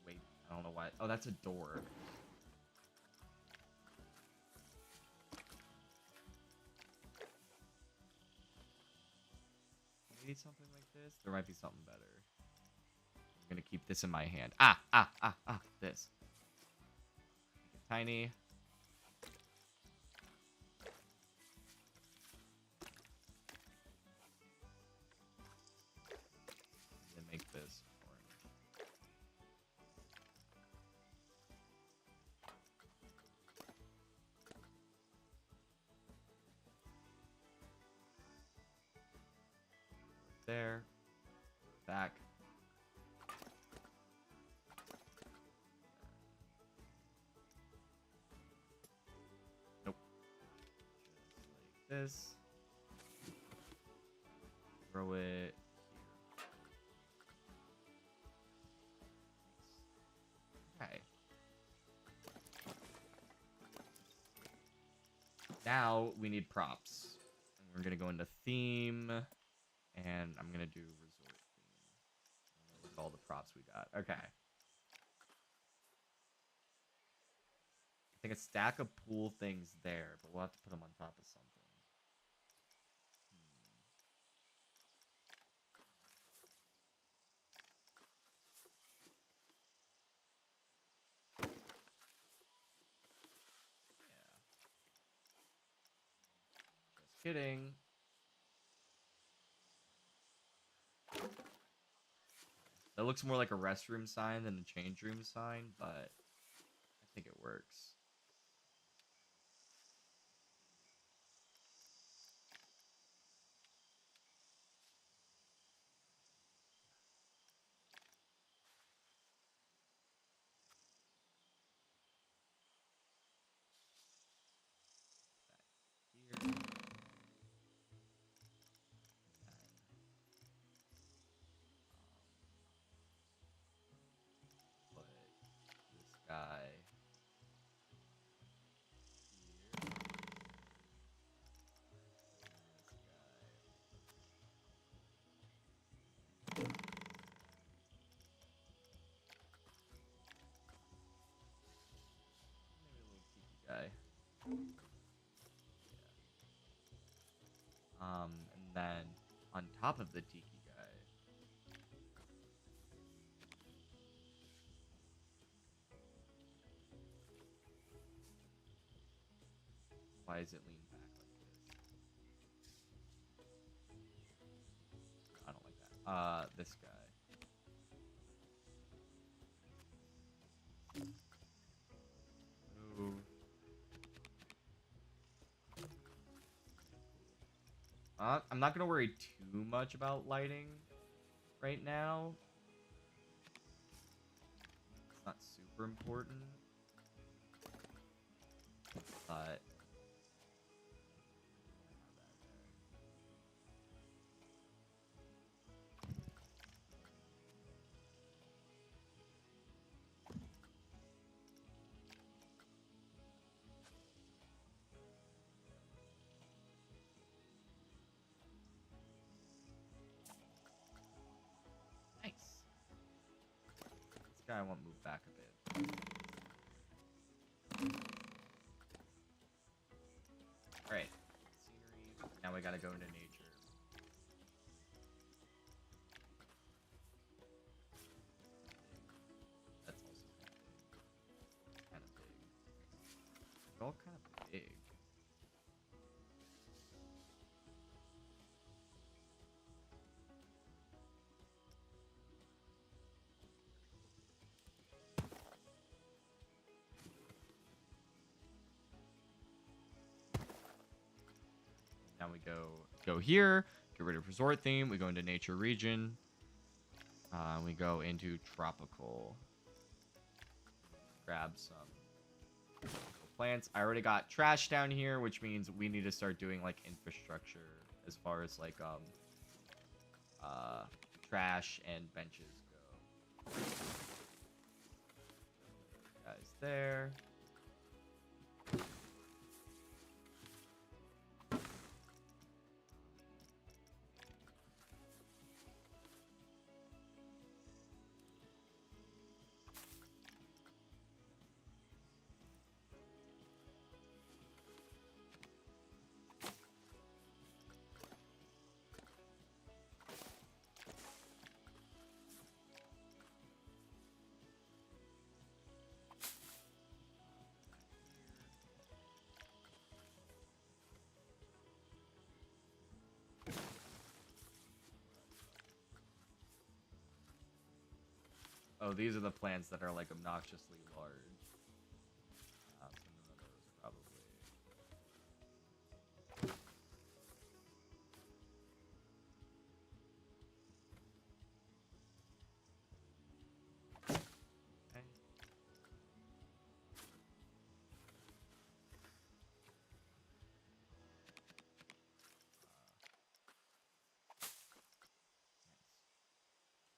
Wait, I don't know why. Oh, that's a door. Maybe something like this? There might be something better. I'm gonna keep this in my hand. This. Make it tiny. And then make this orange. There. back. Nope. Just like this. Throw it here. Okay. Now we need props. And we're gonna go into theme, and I'm gonna do resort theme. Look at all the props we got. Okay. I think a stack of pool things there, but we'll have to put them on top of something. Just kidding. That looks more like a restroom sign than a change room sign, but I think it works. Back here. Put this guy here. Maybe a little tiki guy. Yeah. And then on top of the tiki guy, why is it leaned back like this? I don't like that. This guy. Move. I'm not gonna worry too much about lighting right now. It's not super important, but nice. This guy won't move back a bit. Alright. Scenery. Now we gotta go into nature. That's also kind of big. They're all kind of big. Now we go here, get rid of resort theme, we go into nature region. We go into tropical. Grab some plants. I already got trash down here, which means we need to start doing like infrastructure as far as like trash and benches go. Guys there. Oh, these are the plants that are like obnoxiously large. Some of those probably.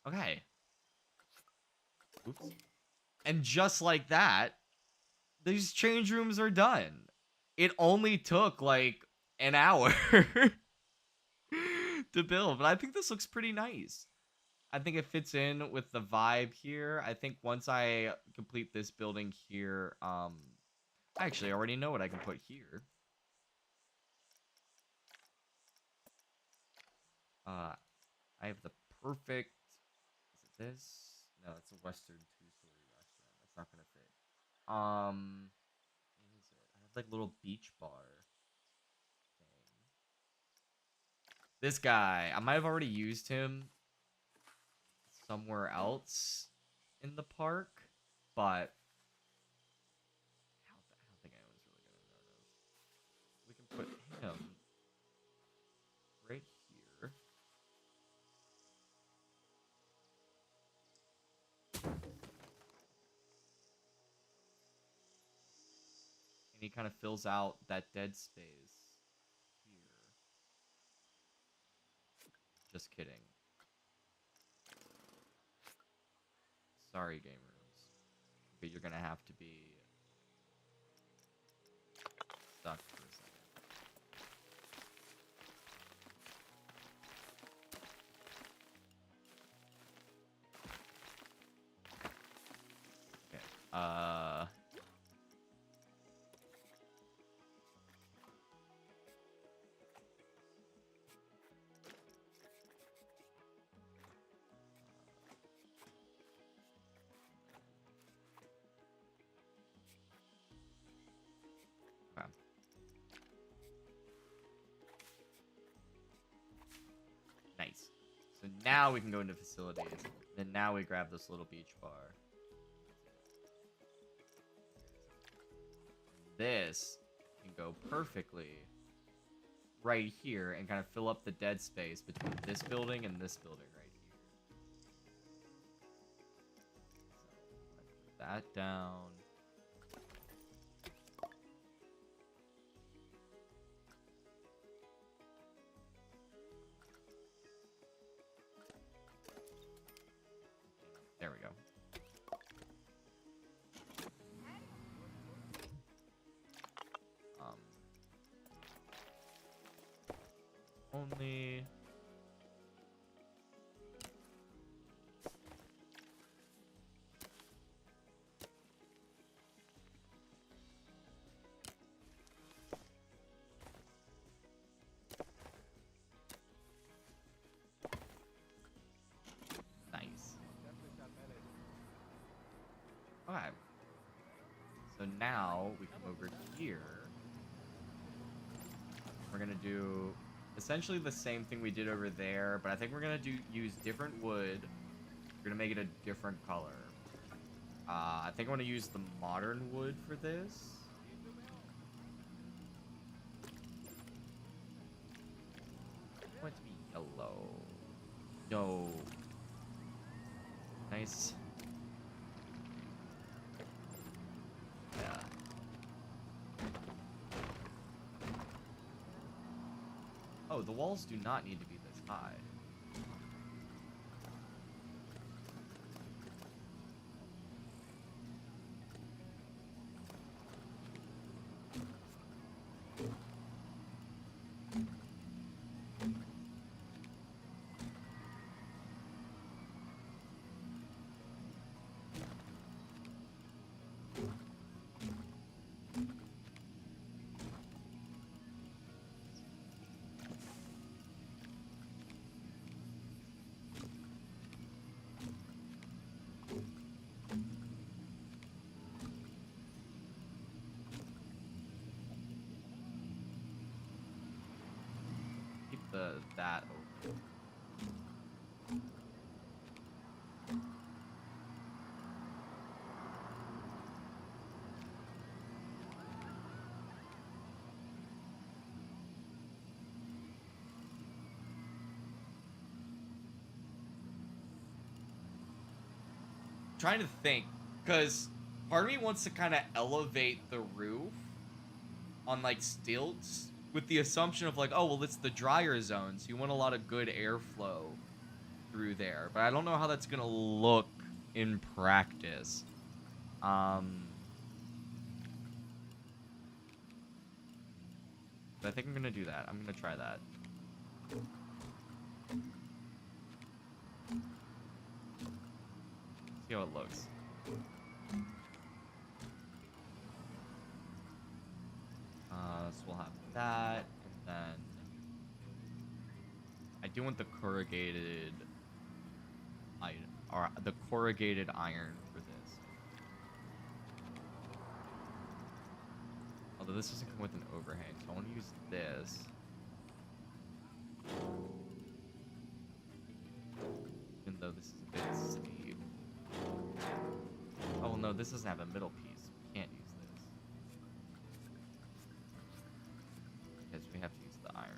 Okay. Oops. And just like that, these change rooms are done. It only took like an hour to build, but I think this looks pretty nice. I think it fits in with the vibe here. I think once I complete this building here, I actually already know what I can put here. I have the perfect. Is it this? No, it's a Western two-story restaurant. That's not gonna fit. What is it? I have like a little beach bar thing. This guy, I might have already used him somewhere else in the park, but I don't think anyone's really gonna notice. We can put him right here. And he kind of fills out that dead space here. Just kidding. Sorry, gamers. But you're gonna have to be stuck for a second. Okay. Okay. Nice. So now we can go into facilities. And now we grab this little beach bar. This can go perfectly right here and kind of fill up the dead space between this building and this building right here. So, put that down. There we go. Only... Nice. Okay. So now we come over here. We're gonna do essentially the same thing we did over there, but I think we're gonna use different wood. We're gonna make it a different color. I think I want to use the modern wood for this. I want it to be yellow. No. Nice. Yeah. Oh, the walls do not need to be this high. Keep that open. Trying to think, because part of me wants to kind of elevate the roof on like stilts with the assumption of like, oh well, it's the drier zone, so you want a lot of good airflow through there, but I don't know how that's gonna look in practice. But I think I'm gonna do that. I'm gonna try that. See how it looks. So we'll have that, and then I do want the corrugated iron, or the corrugated iron for this. Although this doesn't come with an overhang, so I want to use this. Even though this is a bit steep. Oh, well, no, this doesn't have a middle piece. We can't use this. Because we have to use the iron.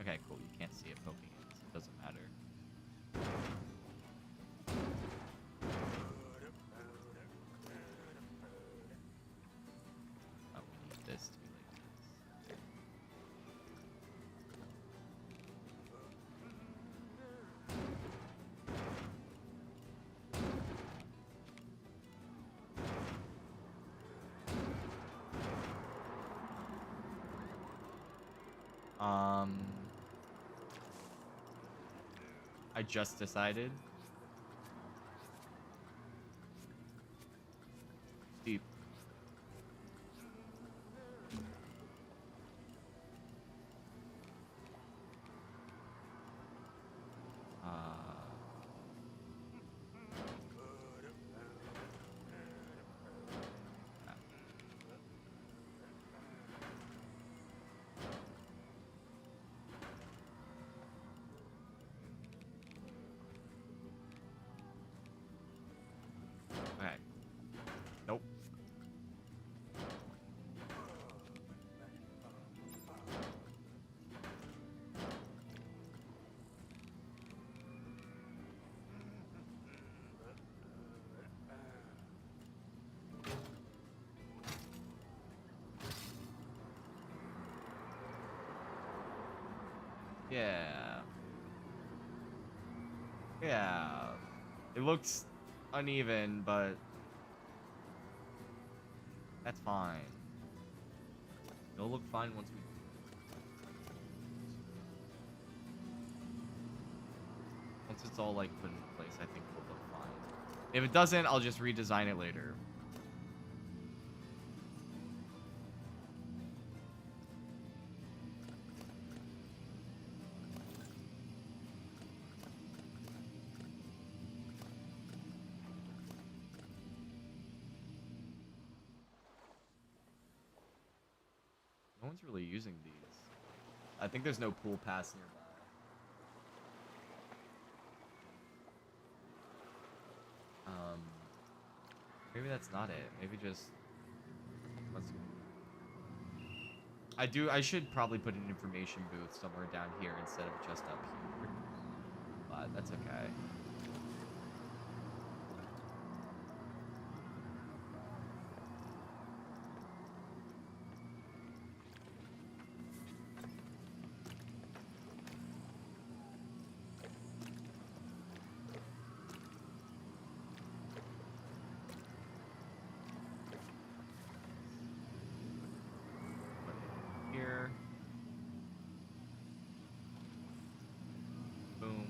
Okay, cool. You can't see it poking in, so it doesn't matter. Oh, we need this to be like this. I just decided. Steep. Okay. Nope. Yeah. Yeah. It looks uneven, but that's fine. It'll look fine once we... Once it's all, like, put in place, I think it'll look fine. If it doesn't, I'll just redesign it later. No one's really using these. I think there's no pool pass nearby. Maybe that's not it. Maybe just... Let's... I should probably put an information booth somewhere down here instead of just up here. But that's okay. Here. Boom.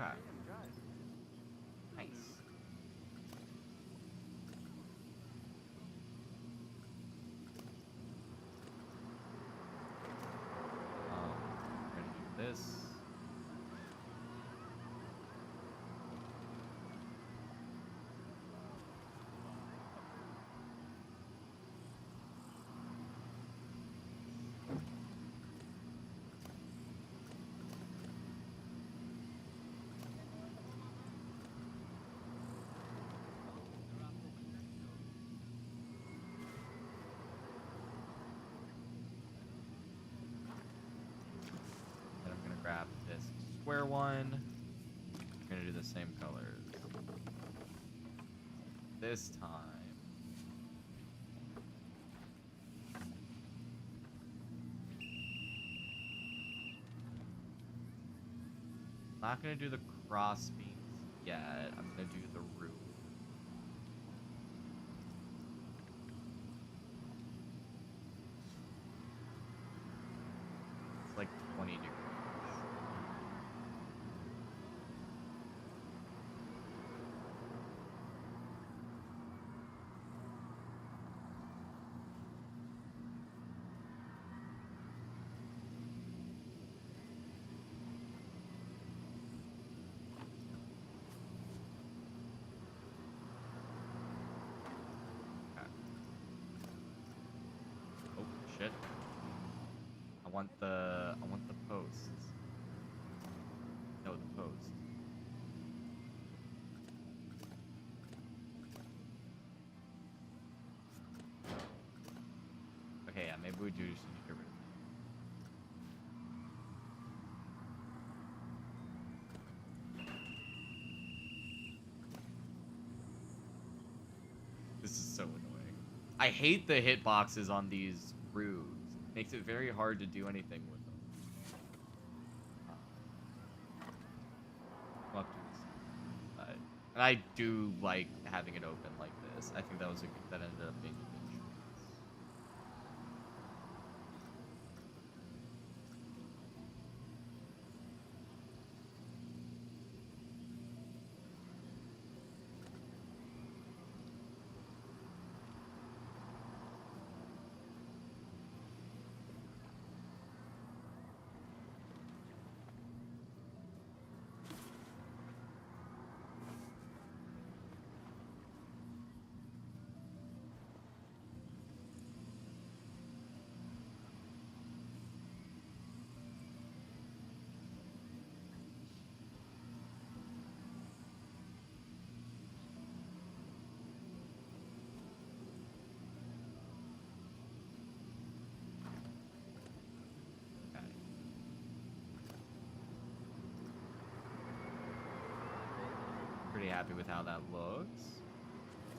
Okay. Nice. We're gonna do this. Then I'm gonna grab this square one. I'm gonna do the same colors. This time. Not gonna do the cross beams yet. I'm gonna do the roof. It's like 20 degrees. Okay. Oh shit. I want the posts. No, the post. Okay, yeah, maybe we do just need to get rid of it. This is so annoying. I hate the hitboxes on these roofs. Makes it very hard to do anything with them. We'll have to do this. And I do like having it open like this. I think that ended up being a good choice. Okay. Pretty happy with how that looks.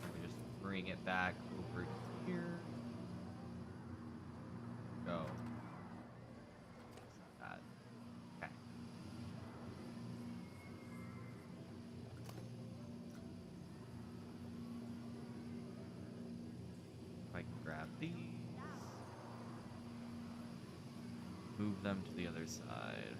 Let me just bring it back over here. Go. That. Okay. If I can grab these. Move them to the other side.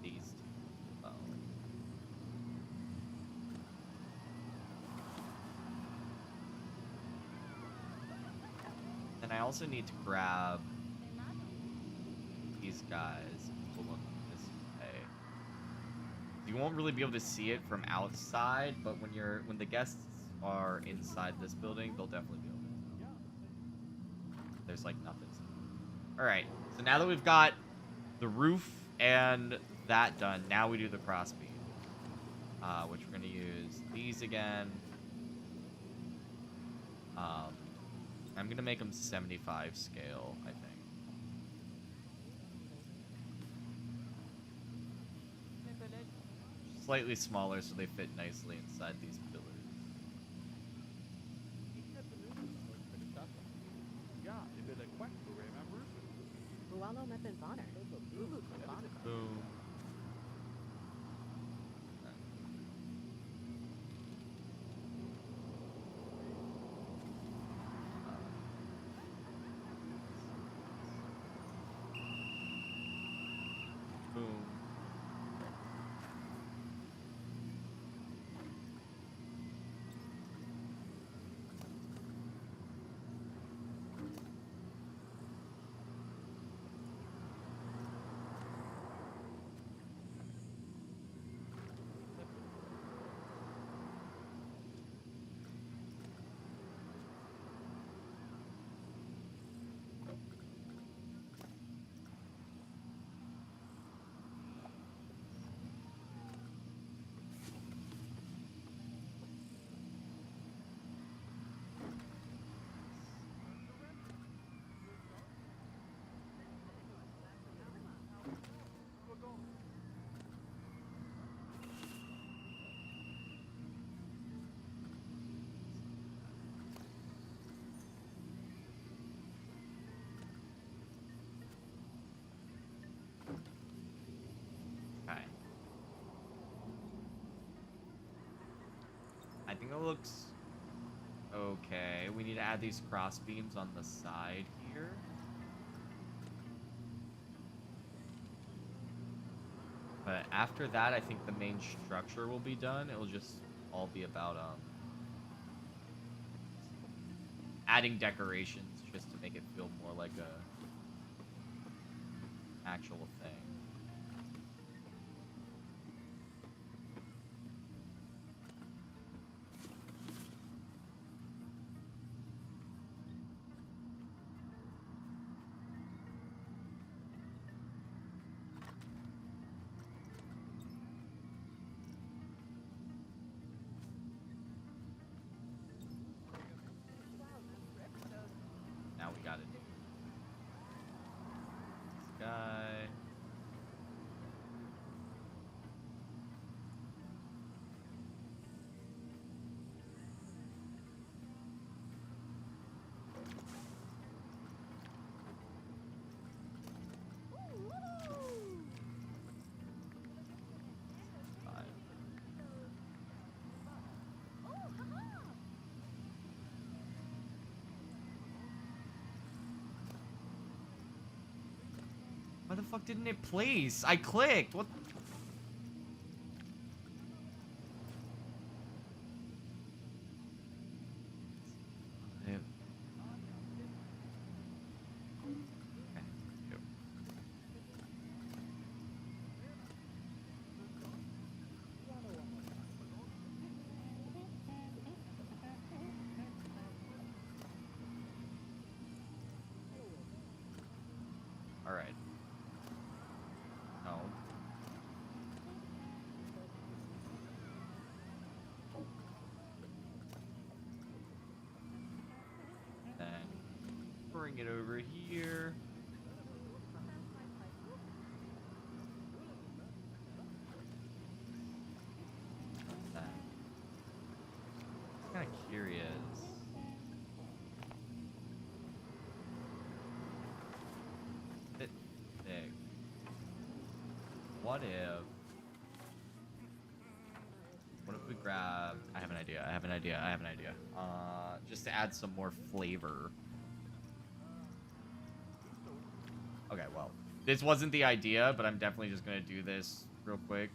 These two. Oh. Then I also need to grab these guys and pull them this way. You won't really be able to see it from outside, but when the guests are inside this building, they'll definitely be able to tell. There's like nothing. All right. So now that we've got the roof and that done, now we do the crossbeam, which we're gonna use these again. I'm gonna make them 75 scale, I think. slightly smaller so they fit nicely inside these pillars. Boom. Boom. Okay. I think it looks okay. We need to add these cross beams on the side here. But after that, I think the main structure will be done. It'll just all be about adding decorations just to make it feel more like a actual thing. Now we got it. This guy. Fine. Why the fuck didn't it place? I clicked. What? Okay. Yep. All right. No. Then bring it over here. That. I'm kind of curious. Bit thick. What if? What if we grab? I have an idea. I have an idea. I have an idea. Just to add some more flavor. Okay, well, this wasn't the idea, but I'm definitely just gonna do this real quick.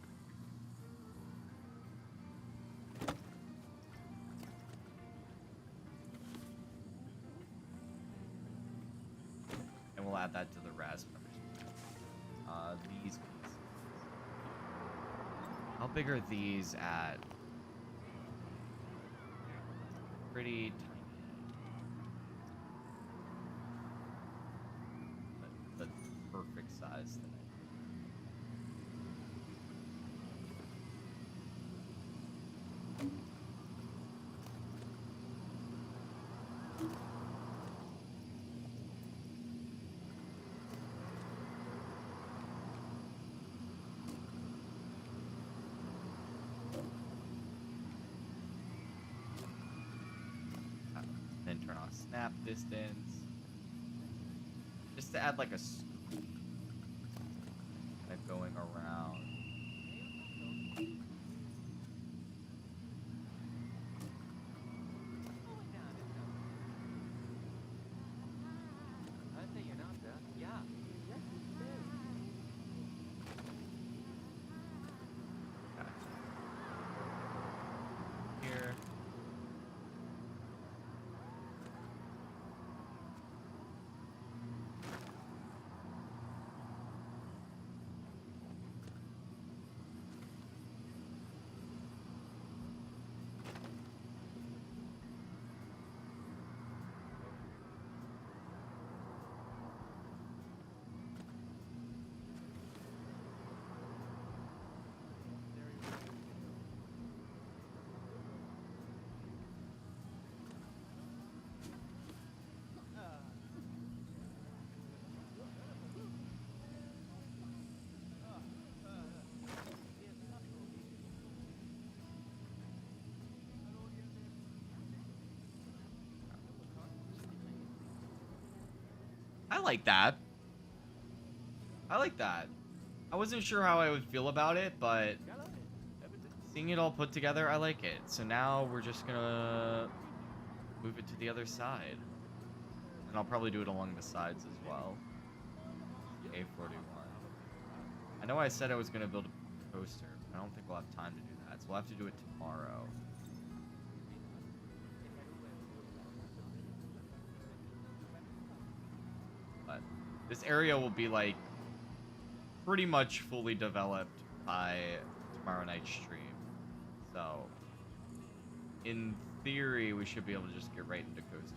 And we'll add that to the raspberries. These pieces. How big are these at? Pretty tiny. The perfect size that snap distance. Just to add like a like going around. Okay. Here. I like that. I like that. I wasn't sure how I would feel about it, but seeing it all put together, I like it. So now we're just gonna move it to the other side. And I'll probably do it along the sides as well. A41. I know I said I was gonna build a coaster, but I don't think we'll have time to do that. So we'll have to do it tomorrow. But this area will be like pretty much fully developed by tomorrow night's stream. So in theory, we should be able to just get right into coaster.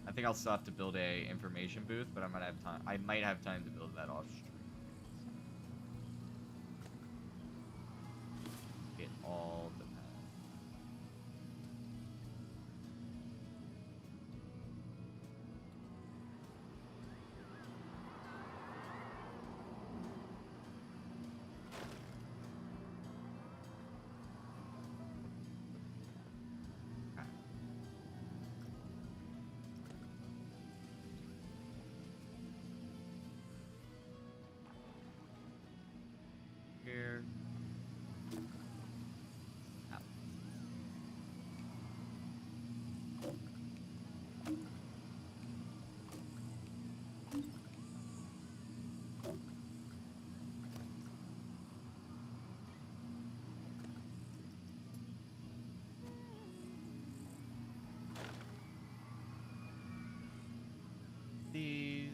I think I'll still have to build a information booth, but I might have time. I might have time to build that off stream. It all depends. Here. Out. These.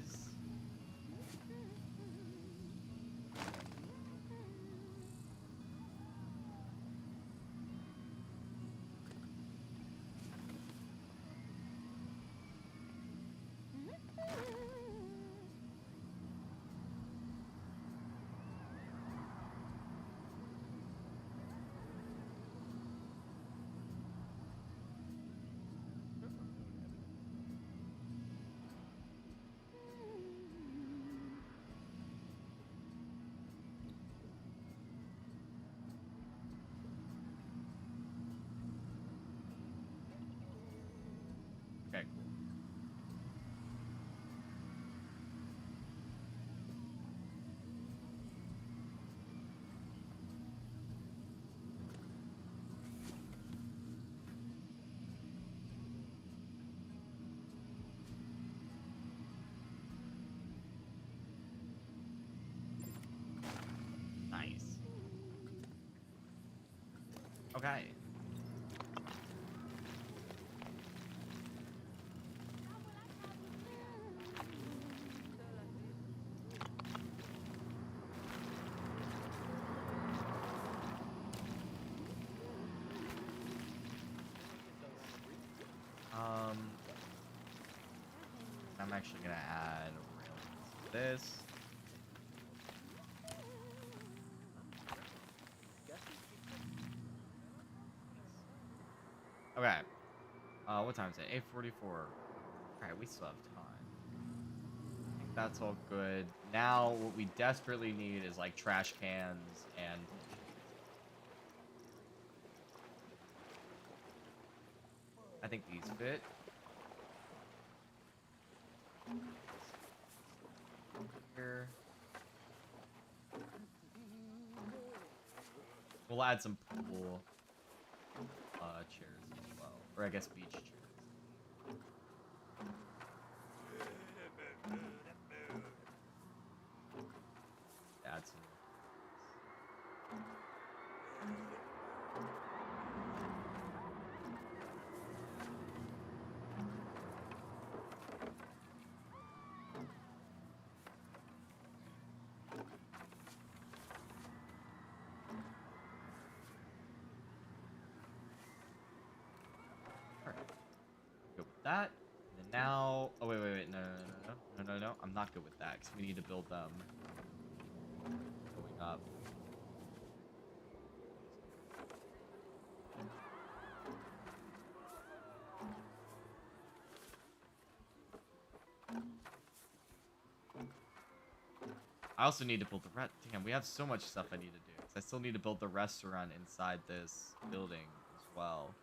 Okay, cool. Nice. Okay. I'm actually gonna add railings to this. Okay. What time is it? 8:44. Alright, we still have time. I think that's all good. Now, what we desperately need is like trash cans and I think these fit. Here. We'll add some pool chairs as well. Or I guess beach chairs. Add some. Good with that. And then now, oh wait, no. I'm not good with that because we need to build them going up. I also need to build the damn, we have so much stuff I need to do. 'Cause I still need to build the restaurant inside this building as well.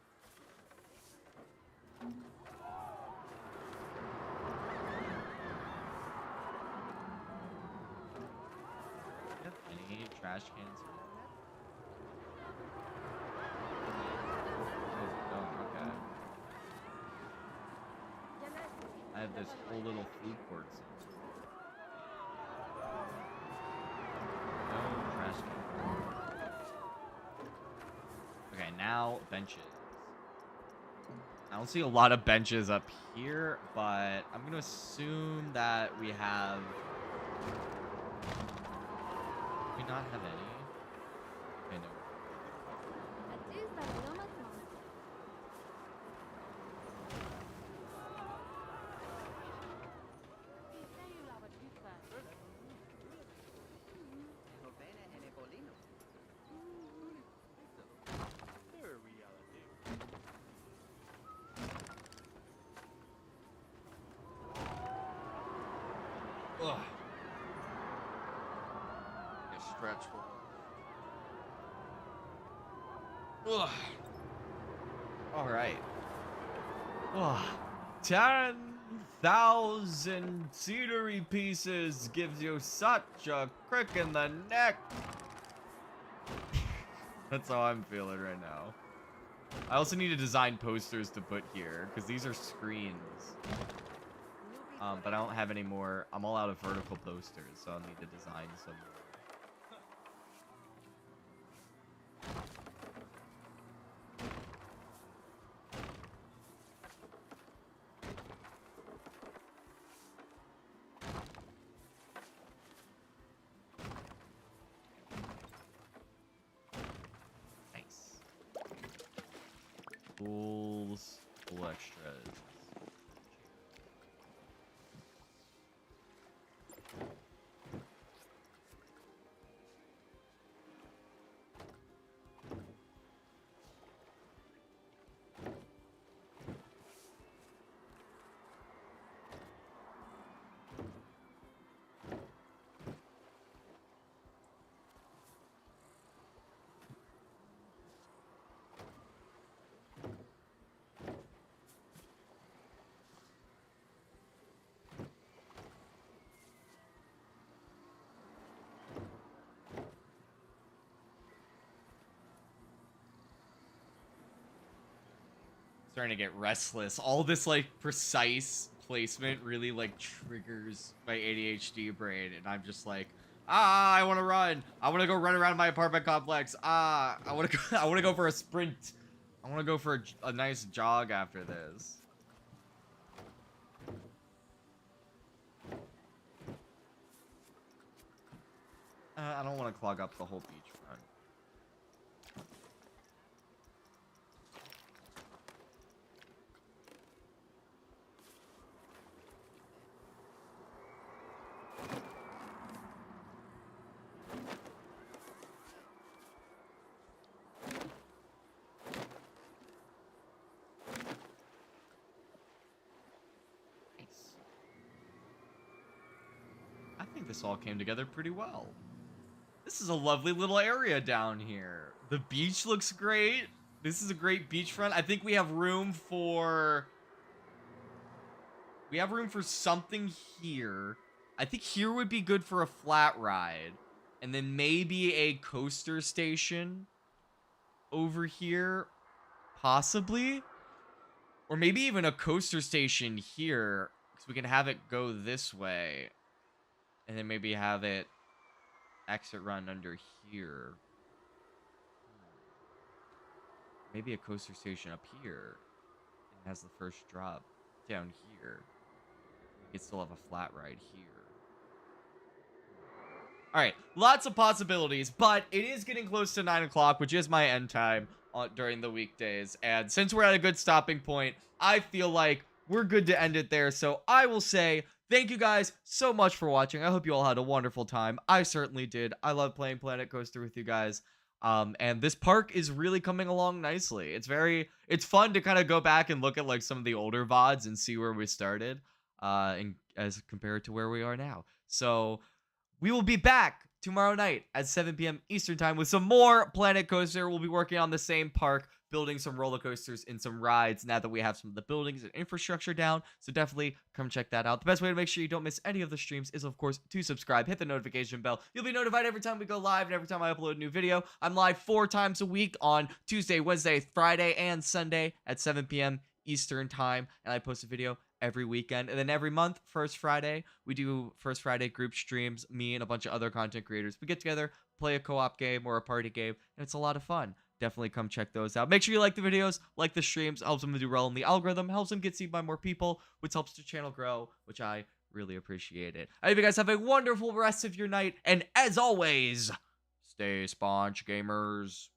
Yep, any trash cans? Oh, okay. I have this whole little food court. No trash cans. Okay, now benches. I don't see a lot of benches up here, but I'm gonna assume that we have. Do we not have any? Okay, no. Ugh. Stretch. Ugh. All right. Ugh. 10,000 scenery pieces gives you such a crick in the neck. That's how I'm feeling right now. I also need to design posters to put here because these are screens. But I don't have any more. I'm all out of vertical posters, so I'll need to design some more. Nice. Tools, full extras. Starting to get restless. All this like precise placement really like triggers my ADHD brain, and I'm just like, I want to run. I want to go run around my apartment complex. I want to go. I want to go for a sprint. I want to go for a nice jog after this. I don't want to clog up the whole beachfront. think this all came together pretty well. This is a lovely little area down here. The beach looks great. This is a great beachfront. I think we have room for something here. I think here would be good for a flat ride. And then maybe a coaster station over here, possibly. Or maybe even a coaster station here, because we can have it go this way. And then maybe have it exit run under here. Maybe a coaster station up here. And has the first drop down here. We could still have a flat ride here. All right, lots of possibilities, but it is getting close to 9 o'clock, which is my end time during the weekdays. And since we're at a good stopping point, I feel like we're good to end it there. So I will say thank you guys so much for watching. I hope you all had a wonderful time. I certainly did. I love playing Planet Coaster with you guys. And this park is really coming along nicely. It's fun to kind of go back and look at like some of the older VODs and see where we started, as compared to where we are now. So we will be back tomorrow night at 7 p.m. Eastern Time with some more Planet Coaster. We'll be working on the same park, building some roller coasters and some rides now that we have some of the buildings and infrastructure down. So definitely come check that out. The best way to make sure you don't miss any of the streams is, of course, to subscribe. Hit the notification bell. You'll be notified every time we go live and every time I upload a new video. I'm live 4 times a week on Tuesday, Wednesday, Friday, and Sunday at 7 p.m. Eastern Time. And I post a video every weekend. And then every month, first Friday, we do first Friday group streams. Me and a bunch of other content creators, we get together, play a co-op game or a party game, and it's a lot of fun. Definitely come check those out. Make sure you like the videos, like the streams. Helps them to do well in the algorithm, helps them get seen by more people, which helps the channel grow, which I really appreciate it. I hope you guys have a wonderful rest of your night, and as always, stay sponge gamers.